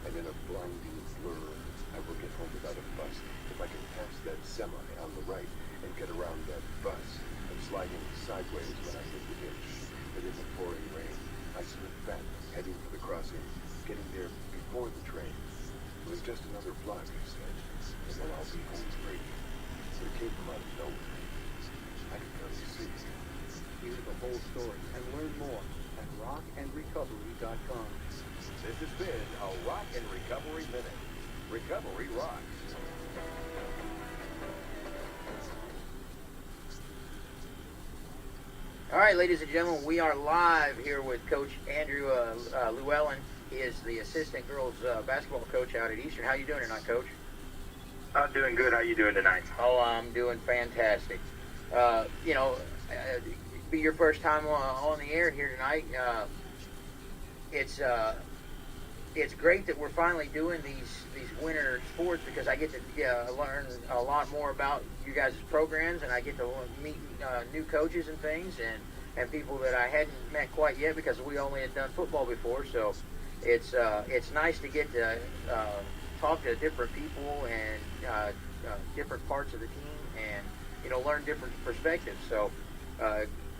And in a blinding blur, I will get home without a fuss if I can pass that semi on the right and get around that bus and sliding sideways when I hit the ditch. But in the pouring rain, I slip back, heading for the crossing, getting there before the train. It was just another block, I said, and then I'll be home free. But it came from out of nowhere. I could barely see. Hear the whole story and learn more at rockandrecovery.com. This has been a Rock and Recovery Minute. Recovery rocks. All right, ladies and gentlemen, we are live here with Coach Andrew Wslm. He is the assistant girls basketball coach out at Eastern. How you doing tonight, Coach? I'm doing good. How you doing tonight? Oh, I'm doing fantastic. Be your first time on the air here tonight. It's great that we're finally doing these winter sports because I get to learn a lot more about you guys' programs, and I get to meet new coaches and things, and people that I hadn't met quite yet because we only had done football before. So it's nice to get to talk to different people and different parts of the team, and learn different perspectives. So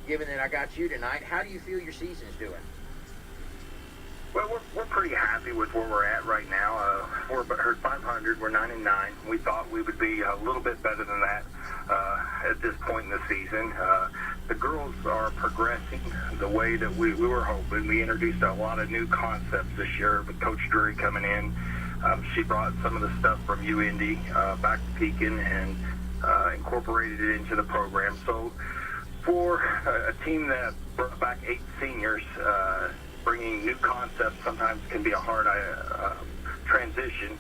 given that I got you tonight, how do you feel your season's doing? Well, we're pretty happy with where we're at right now. We're 500. We're 9-9. We thought we would be a little bit better than that at this point in the season. The girls are progressing the way that we were hoping. We introduced a lot of new concepts this year with Coach Drury coming in. She brought some of the stuff from UIndy back to Pekin and incorporated it into the program. So for a team that brought back 8 seniors, bringing new concepts sometimes can be a hard transition,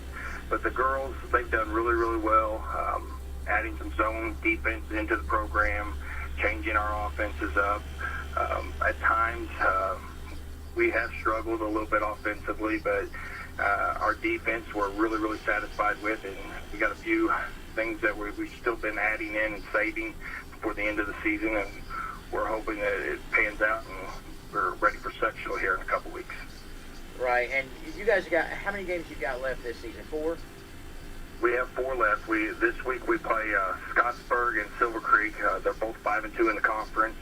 but the girls, they've done really, really well, adding some zone defense into the program, changing our offenses up. At times, we have struggled a little bit offensively, but our defense we're really, really satisfied with, and we got a few things that we've still been adding in and saving before the end of the season, and we're hoping that it pans out and we're ready for sectional here in a couple weeks. Right, and you guys got, how many games you got left this season? 4? We have 4 left. This week we play Scottsburg and Silver Creek. They're both 5-2 in the conference.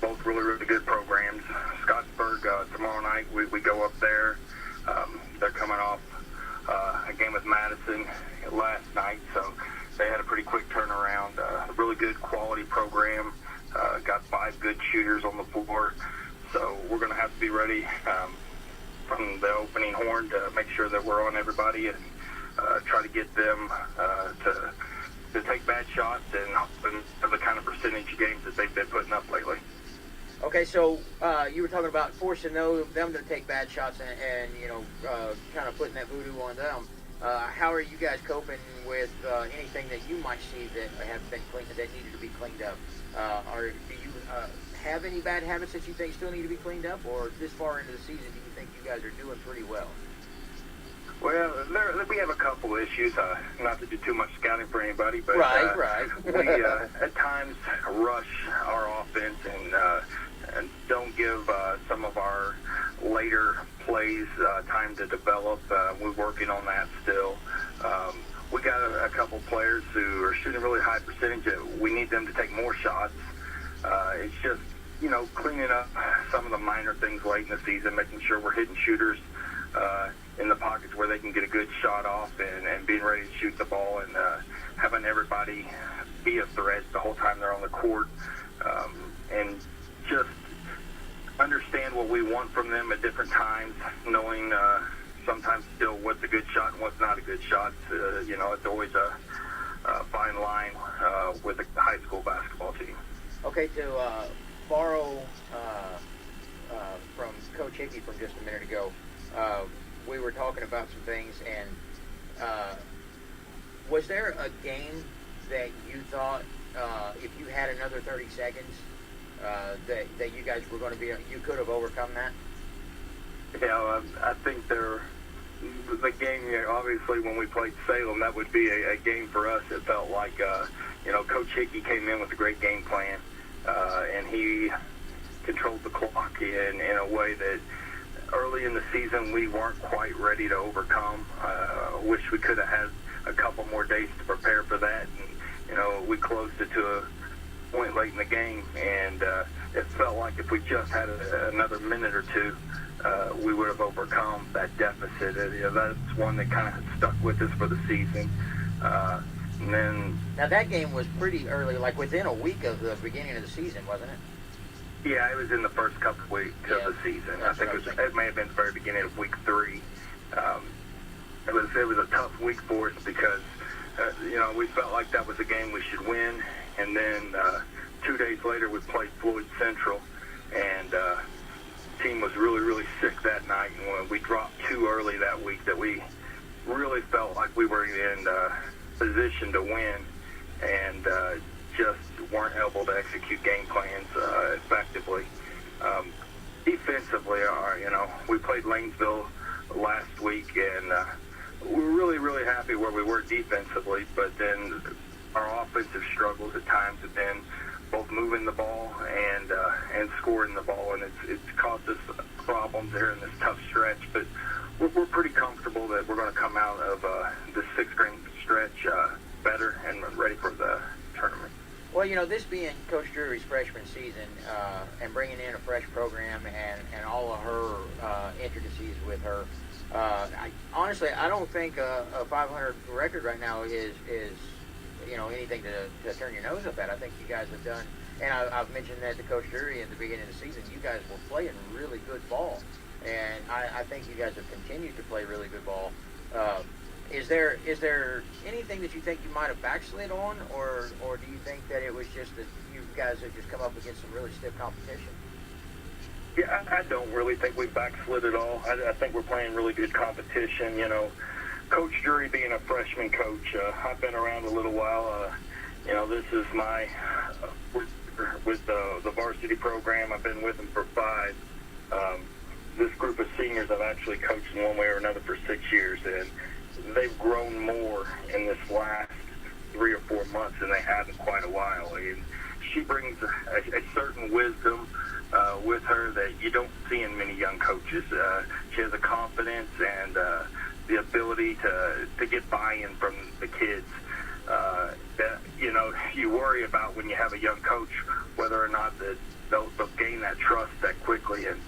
Both really, really good programs. Scottsburg, tomorrow night we go up there. They're coming off a game with Madison last night, so they had a pretty quick turnaround. A really good quality program. Got 5 good shooters on the floor, so we're going to have to be ready from the opening horn to make sure that we're on everybody and try to get them to take bad shots and the kind of percentage games that they've been putting up lately. Okay, so you were talking about forcing them to take bad shots and kind of putting that voodoo on them. How are you guys coping with anything that you might see that have been cleaned, that needed to be cleaned up? Or do you have any bad habits that you think still need to be cleaned up? Or this far into the season, do you think you guys are doing pretty well? Well, we have a couple issues. Not to do too much scouting for anybody, but right. We at times rush our offense and don't give some of our later plays time to develop. We're working on that still. We got a couple players who are shooting really high percentage. We need them to take more shots. It's just, cleaning up some of the minor things late in the season, making sure we're hitting shooters in the pockets where they can get a good shot off and being ready to shoot the ball and having everybody be a threat the whole time they're on the court, and just understand what we want from them at different times, knowing sometimes still what's a good shot and what's not a good shot. It's always a fine line with a high school basketball team. Okay, to borrow from Coach Hickey from just a minute ago, we were talking about some things, and was there a game that you thought if you had another 30 seconds that you guys were going to you could have overcome that? Yeah, I think the game, obviously when we played Salem, that would be a game for us. It felt like, Coach Hickey came in with a great game plan, and he controlled the clock in a way that early in the season we weren't quite ready to overcome. Wish we could have had a couple more days to prepare for that. And, we closed it to a point late in the game, and it felt like if we just had another minute or two, we would have overcome that deficit. That's one that kind of stuck with us for the season. And then, now that game was pretty early, like within a week of the beginning of the season, wasn't it? Yeah, it was in the first couple weeks of the season. I think it may have been the very beginning of week 3. It was a tough week for us because we felt like that was a game we should win, and then 2 days later we played Floyd Central, and the team was really, really sick that night, and when we dropped too early that week that we really felt like we were in position to win, and just weren't able to execute game plans effectively. Defensively, we played Lanesville last week, and we were really, really happy where we were defensively, but then our offensive struggles at times have been both moving the ball and scoring the ball, and it's caused us problems there in this tough stretch, but we're pretty comfortable that we're going to come out of this 6-game stretch better and ready for the tournament. Well, this being Coach Drury's freshman season and bringing in a fresh program and all of her intricacies with her, honestly, I don't think a 500 record right now is anything to turn your nose up at. I think you guys have done, and I've mentioned that to Coach Drury at the beginning of the season, you guys were playing really good ball, and I think you guys have continued to play really good ball. Is there anything that you think you might have backslid on, or do you think that it was just that you guys have just come up against some really stiff competition? Yeah, I don't really think we backslid at all. I think we're playing really good competition. Coach Drury being a freshman coach, I've been around a little while. This is my with the varsity program. I've been with them for 5. This group of seniors I've actually coached in one way or another for 6 years, and they've grown more in this last 3 or 4 months than they have in quite a while. And she brings a certain wisdom with her that you don't see in many young coaches. She has a confidence and the ability to get buy-in from the kids that you worry about when you have a young coach, whether or not they'll gain that trust that quickly. And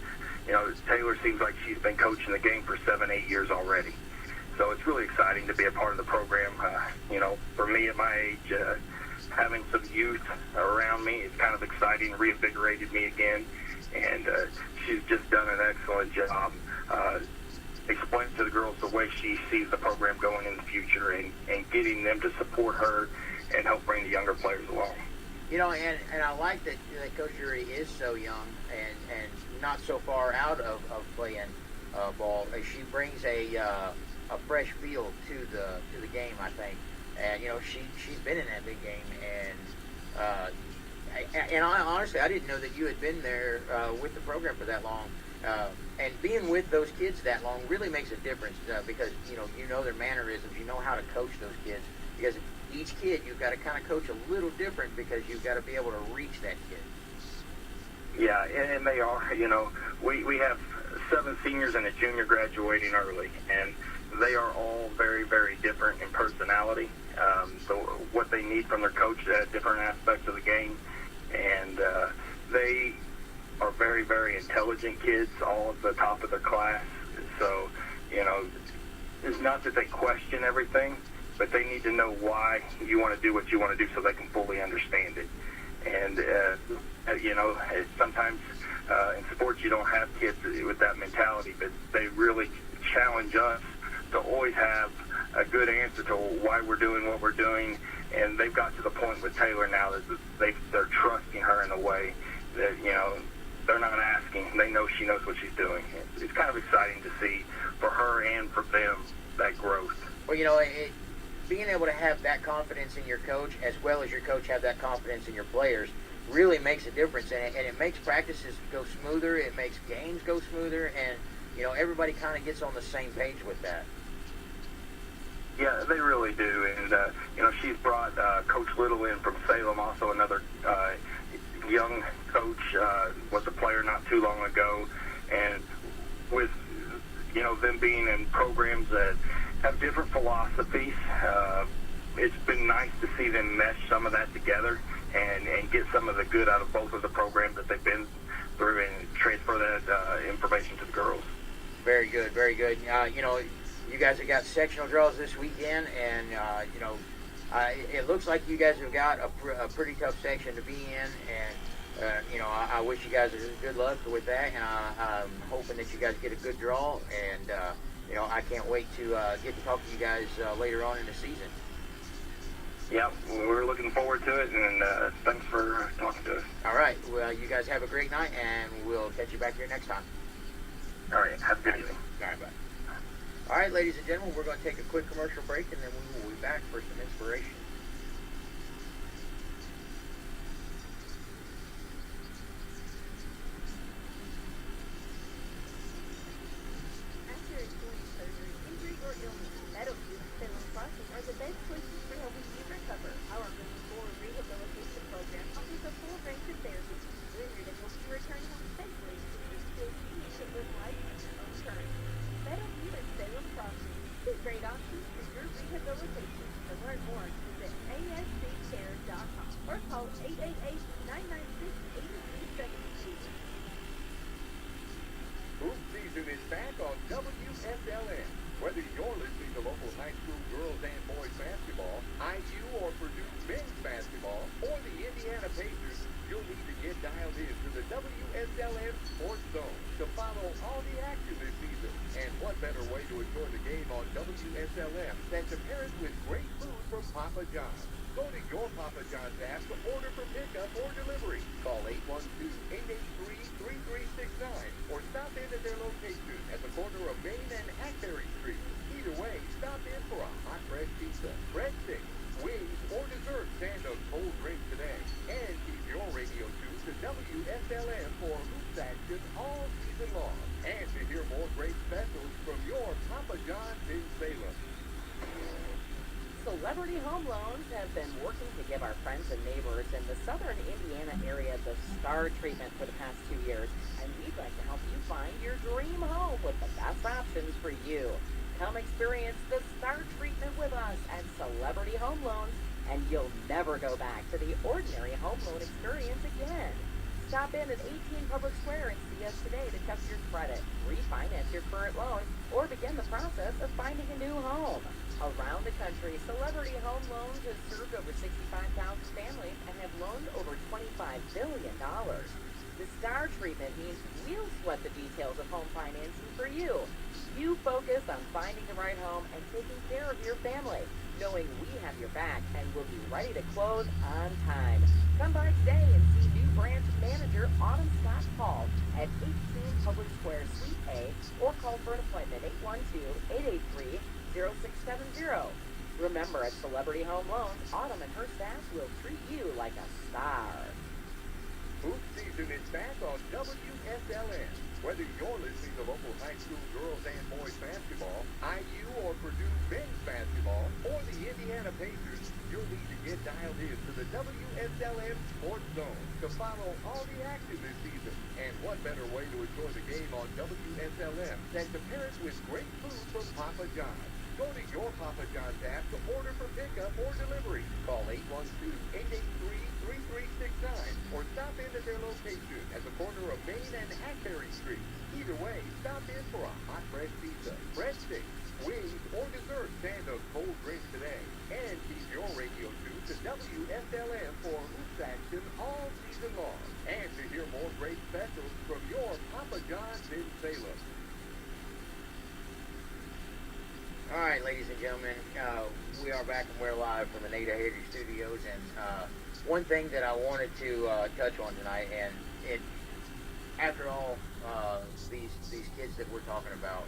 Taylor seems like she's been coaching the game for 7-8 years already. So it's really exciting to be a part of the program. For me at my age, having some youth around me is kind of exciting, reinvigorated me again. And she's just done an excellent job explaining to the girls the way she sees the program going in the future and getting them to support her and help bring the younger players along. And I like that Coach Drury is so young and not so far out of playing ball. She brings a fresh feel to the game, I think. And she's been in that big game, and I honestly didn't know that you had been there with the program for that long. And being with those kids that long really makes a difference because you know their mannerisms, you know how to coach those kids. Because each kid you've got to kind of coach a little different because you've got to be able to reach that kid. Yeah, and they are. We have 7 seniors and a junior graduating early, and they are all very, very different in personality. So what they need from their coach at different aspects of the game, and they are very, very intelligent kids, all at the top of their class. So, it's not that they question everything, but they need to know why you want to do what you want to do so they can fully understand it. And, sometimes in sports you don't have kids with that mentality, but they really challenge us to always have a good answer to why we're doing what we're doing. And they've got to the point with Taylor now that they're trusting her in a way that, they're not asking. They know she knows what she's doing. It's kind of exciting to see for her and for them that growth. Well, being able to have that confidence in your coach as well as your coach have that confidence in your players really makes a difference, and it makes practices go smoother. It makes games go smoother, and everybody kind of gets on the same page with that. Yeah, they really do, and she's brought Coach Little in from Salem, also another young coach, was a player not too long ago, and with them being in programs that have different philosophies, it's been nice to see them mesh some of that together and get some of the good out of both of the programs that they've been through and transfer that information to the girls. Very good, very good. You guys have got sectional draws this weekend, and it looks like you guys have got a pretty tough section to be in, and I wish you guys good luck with that, and I'm hoping that you guys get a good draw, and I can't wait to get to talk to you guys later on in the season. Yeah, we're looking forward to it, and thanks for talking to us. All right, well, you guys have a great night, and we'll catch you back here next time. All right, have a good evening. All right, bye. All right, ladies and gentlemen, we're going to take a quick commercial break, and then we will be back for some inspiration. Papa John's. Go to your Papa John's app to order for pickup or delivery. Call 812-883-3369 or stop in at their location at the corner of Main and Hackberry Street. Either way, stop in for a hot fresh pizza, breadsticks, wings, or desserts and a cold drink today. And keep your radio tuned to WSLM for hoops action all season long. And to hear more great specials from your Papa John's in Salem. Celebrity Home Loans have been working to give our friends and neighbors in the southern Indiana area the star treatment for the past 2 years, and we'd like to help you find your dream home with the best options for you. Come experience the star treatment with us at Celebrity Home Loans, and you'll never go back to the ordinary home loan experience again. Stop in at 18 Public Square and see us today to test your credit, refinance your current loan, or begin the process of finding a new home. Around the country, Celebrity Home Loans has served over 65,000 families and have loaned over $25 billion. The star treatment means we'll sweat the details of home financing for you. You focus on finding the right home and taking care of your family, knowing we have your back and will be ready to close on time. Come by today and see new branch manager Autumn Scott Hall at 18 Public Square, Suite A, or call for an appointment 812-883-0670. Remember, at Celebrity Home Loans, Autumn and her staff will treat you like a star. Hoop season is back on WSLM. Whether you're listening to local high school girls and boys basketball, IU or Purdue men's basketball, or the Indiana Pacers, you'll need to get dialed in to the WSLM Sports Zone to follow all the action this season. And what better way to enjoy the game on WSLM than to pair it with great food from Papa John's. Go to your Papa John's app to order for pickup or delivery. Call 812-883-3369 or stop in at their location at the corner of Main and Hackberry Street. Either way, stop in for a hot fresh pizza, breadsticks, wings, or desserts and a cold drink today. And keep your radio tuned to WSLM for hoops action all season long. And to hear more great specials from your Papa John's in Salem. All right, ladies and gentlemen, we are back and we're live from the Nada Hater Studios. And one thing that I wanted to touch on tonight, and after all, these kids that we're talking about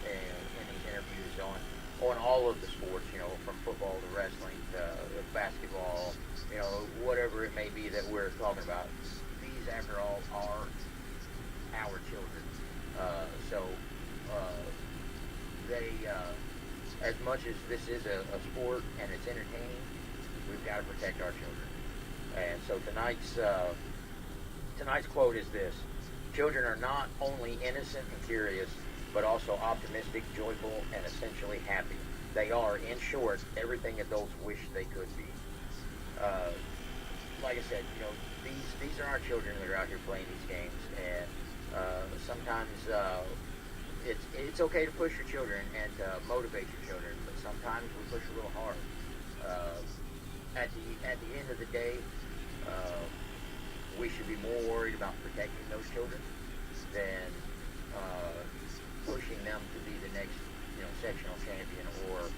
in these interviews on all of the sports, you know, from football to wrestling to basketball, you know, whatever it may be that we're talking about, these, after all, are our children. They, as much as this is a sport and it's entertaining, we've got to protect our children. And so tonight's quote is this: children are not only innocent and curious, but also optimistic, joyful, and essentially happy. They are, in short, everything adults wish they could be. Like I said, you know, these are our children that are out here playing these games, and sometimes it's okay to push your children and to motivate your children, but sometimes we push a little hard. At the end of the day, we should be more worried about protecting those children than pushing them to be the next, you know, sectional champion, or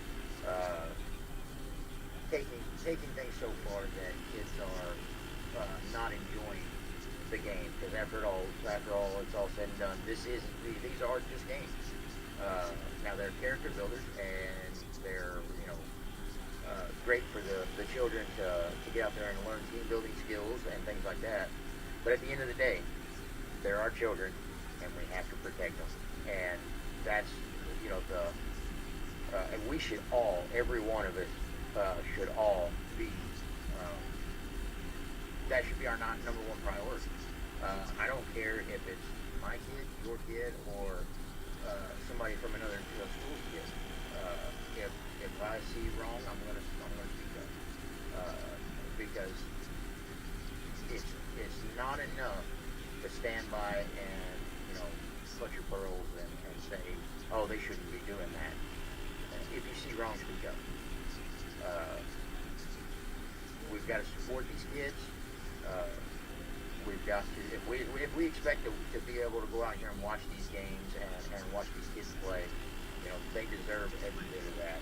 taking things so far that kids are not enjoying the game, because after all, it's all said and done, these are just games. Now they're character builders, and they're, you know, great for the children to get out there and learn team building skills and things like that. But at the end of the day, they're our children, and we have to protect them. And that's, you know, and we should all, every one of us, should all be. That should be our number one priority. I don't care if it's my kid, your kid, or somebody from another school's kid. If I see wrong, I'm gonna speak up, because it's not enough to stand by and, you know, clutch your pearls and say, oh, they shouldn't be doing that. If you see wrong, speak up. We've got to support these kids. We've got to, if we expect to be able to go out here and watch these games and watch these kids play, you know, they deserve every bit of that.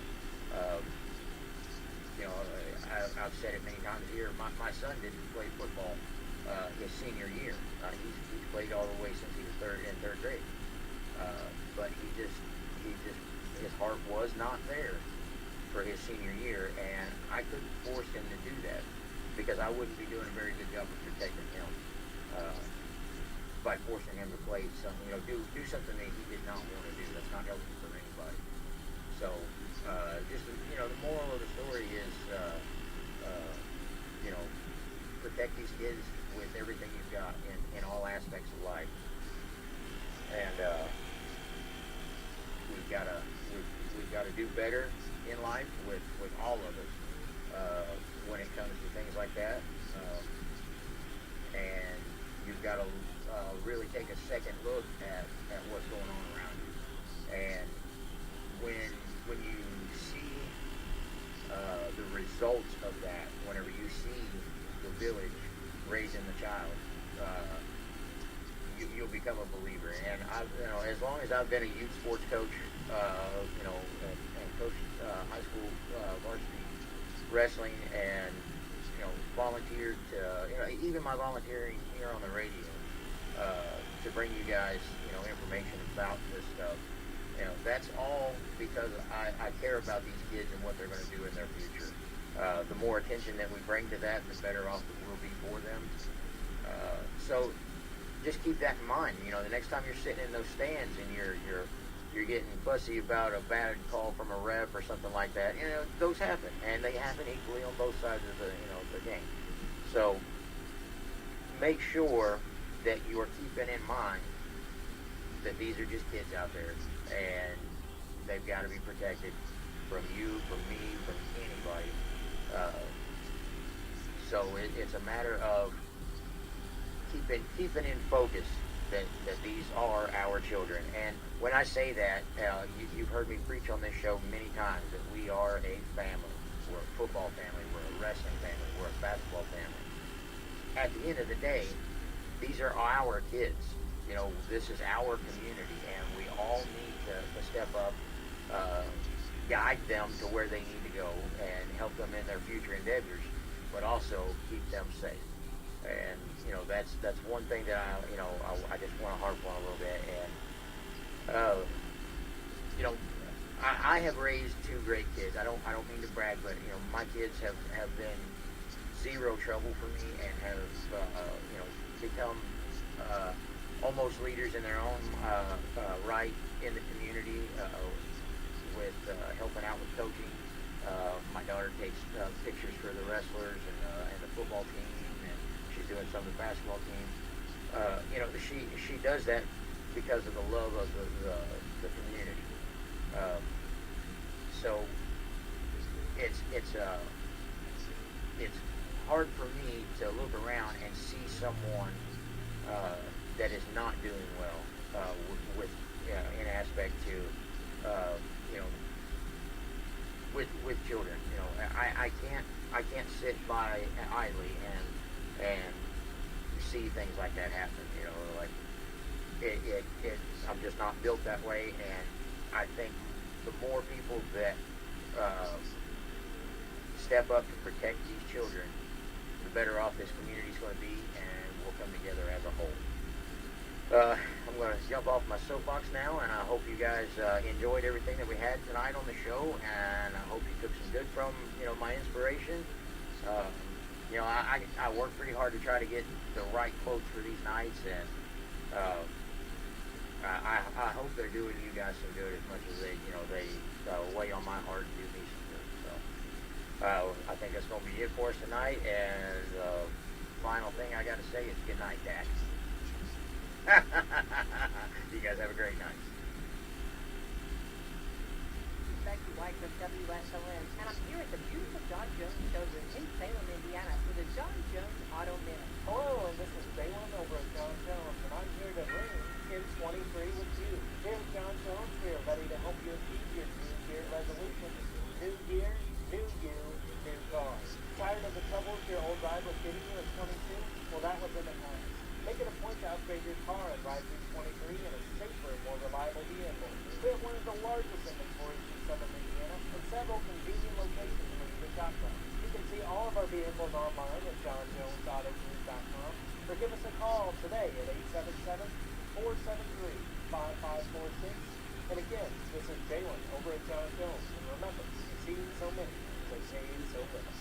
I've said it many times here. My son didn't play football his senior year. He's played all the way since he was in third grade. But his heart was not there for his senior year, and I couldn't force him to do that because I wouldn't be doing a very good job of protecting him by forcing him to play something, do something that he did not want to do. That's not healthy for anybody. So, the moral of the story is, protect these kids with everything you've got in all aspects of life. And we've got to do better in life with all of us when it comes to things like that. And you've got to really take a second look at what's going on around you. And when you see the results of that, whenever you see the village raising the child, you'll become a believer. And as long as I've been a youth sports coach, and coached high school varsity wrestling, and volunteered to, even my volunteering here on the radio to bring you guys, information about this stuff. That's all because I care about these kids and what they're going to do in their future. The more attention that we bring to that, the better off it will be for them. So just keep that in mind. The next time you're sitting in those stands and you're getting fussy about a bad call from a ref or something like that, those happen, and they happen equally on both sides of the game. So make sure that you are keeping in mind that these are just kids out there, and they've got to be protected from you, from me, from anybody. So it's a matter of keeping in focus that these are our children. And when I say that, you've heard me preach on this show many times that we are a family. We're a football family, we're a wrestling family, we're a basketball family. At the end of the day, these are our kids. This is our community, and we all need to step up, guide them to where they need to go, and help them in their future endeavors, but also keep them safe. And that's one thing that I just want to harp on a little bit. And I have raised two great kids. I don't mean to brag, but my kids have been zero trouble for me, and have become almost leaders in their own right in the community with helping out with coaching. My daughter takes pictures for the wrestlers and the football team, and she's doing some of the basketball team. She does that because of the love of the community. So it's hard for me to look around and see someone that is not doing well with in aspect to with children. I can't sit by idly and see things like that happen. I'm just not built that way, and I think the more people that step up to protect these children, the better off this community is going to be, and we'll come together as a whole. I'm going to jump off my soapbox now, and I hope you guys enjoyed everything that we had tonight on the show, and I hope you took some good from my inspiration. I work pretty hard to try to get the right quotes for these nights, and I hope they're doing you guys some good as much as they weigh on my heart and do me some good. So I think that's going to be it for us tonight, and final thing I got to say is good night, Dad. You guys have a great night. Becky White from WSLM, and I'm here at the beautiful John Jones showroom in Salem, Indiana, for the John Jones Auto Minute. Hello, and this is Balaam over at John Jones, and I'm here to ring in 23 with you. Here at John Jones, we are ready to help you achieve your New Year resolutions. New year, new you, new car. Tired of the troubles your old ride was giving you at 22? Well, that was in the past. Make it a point to upgrade your car and ride through 23 in a safer, more reliable vehicle. We have one of the largest inventories in Southern Indiana and several convenient locations where you can jonesautonews.com. You can see all of our vehicles online at johnjonesautonews.com or give us a call today at 877-473-5546. And again, this is Jalen over at John Jones. And remember, you've seen so many, so save so little.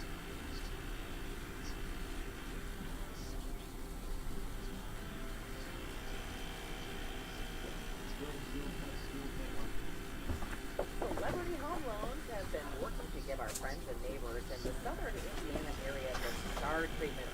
Celebrity Home Loans have been working to give our friends and neighbors in the southern Indiana area the star treatment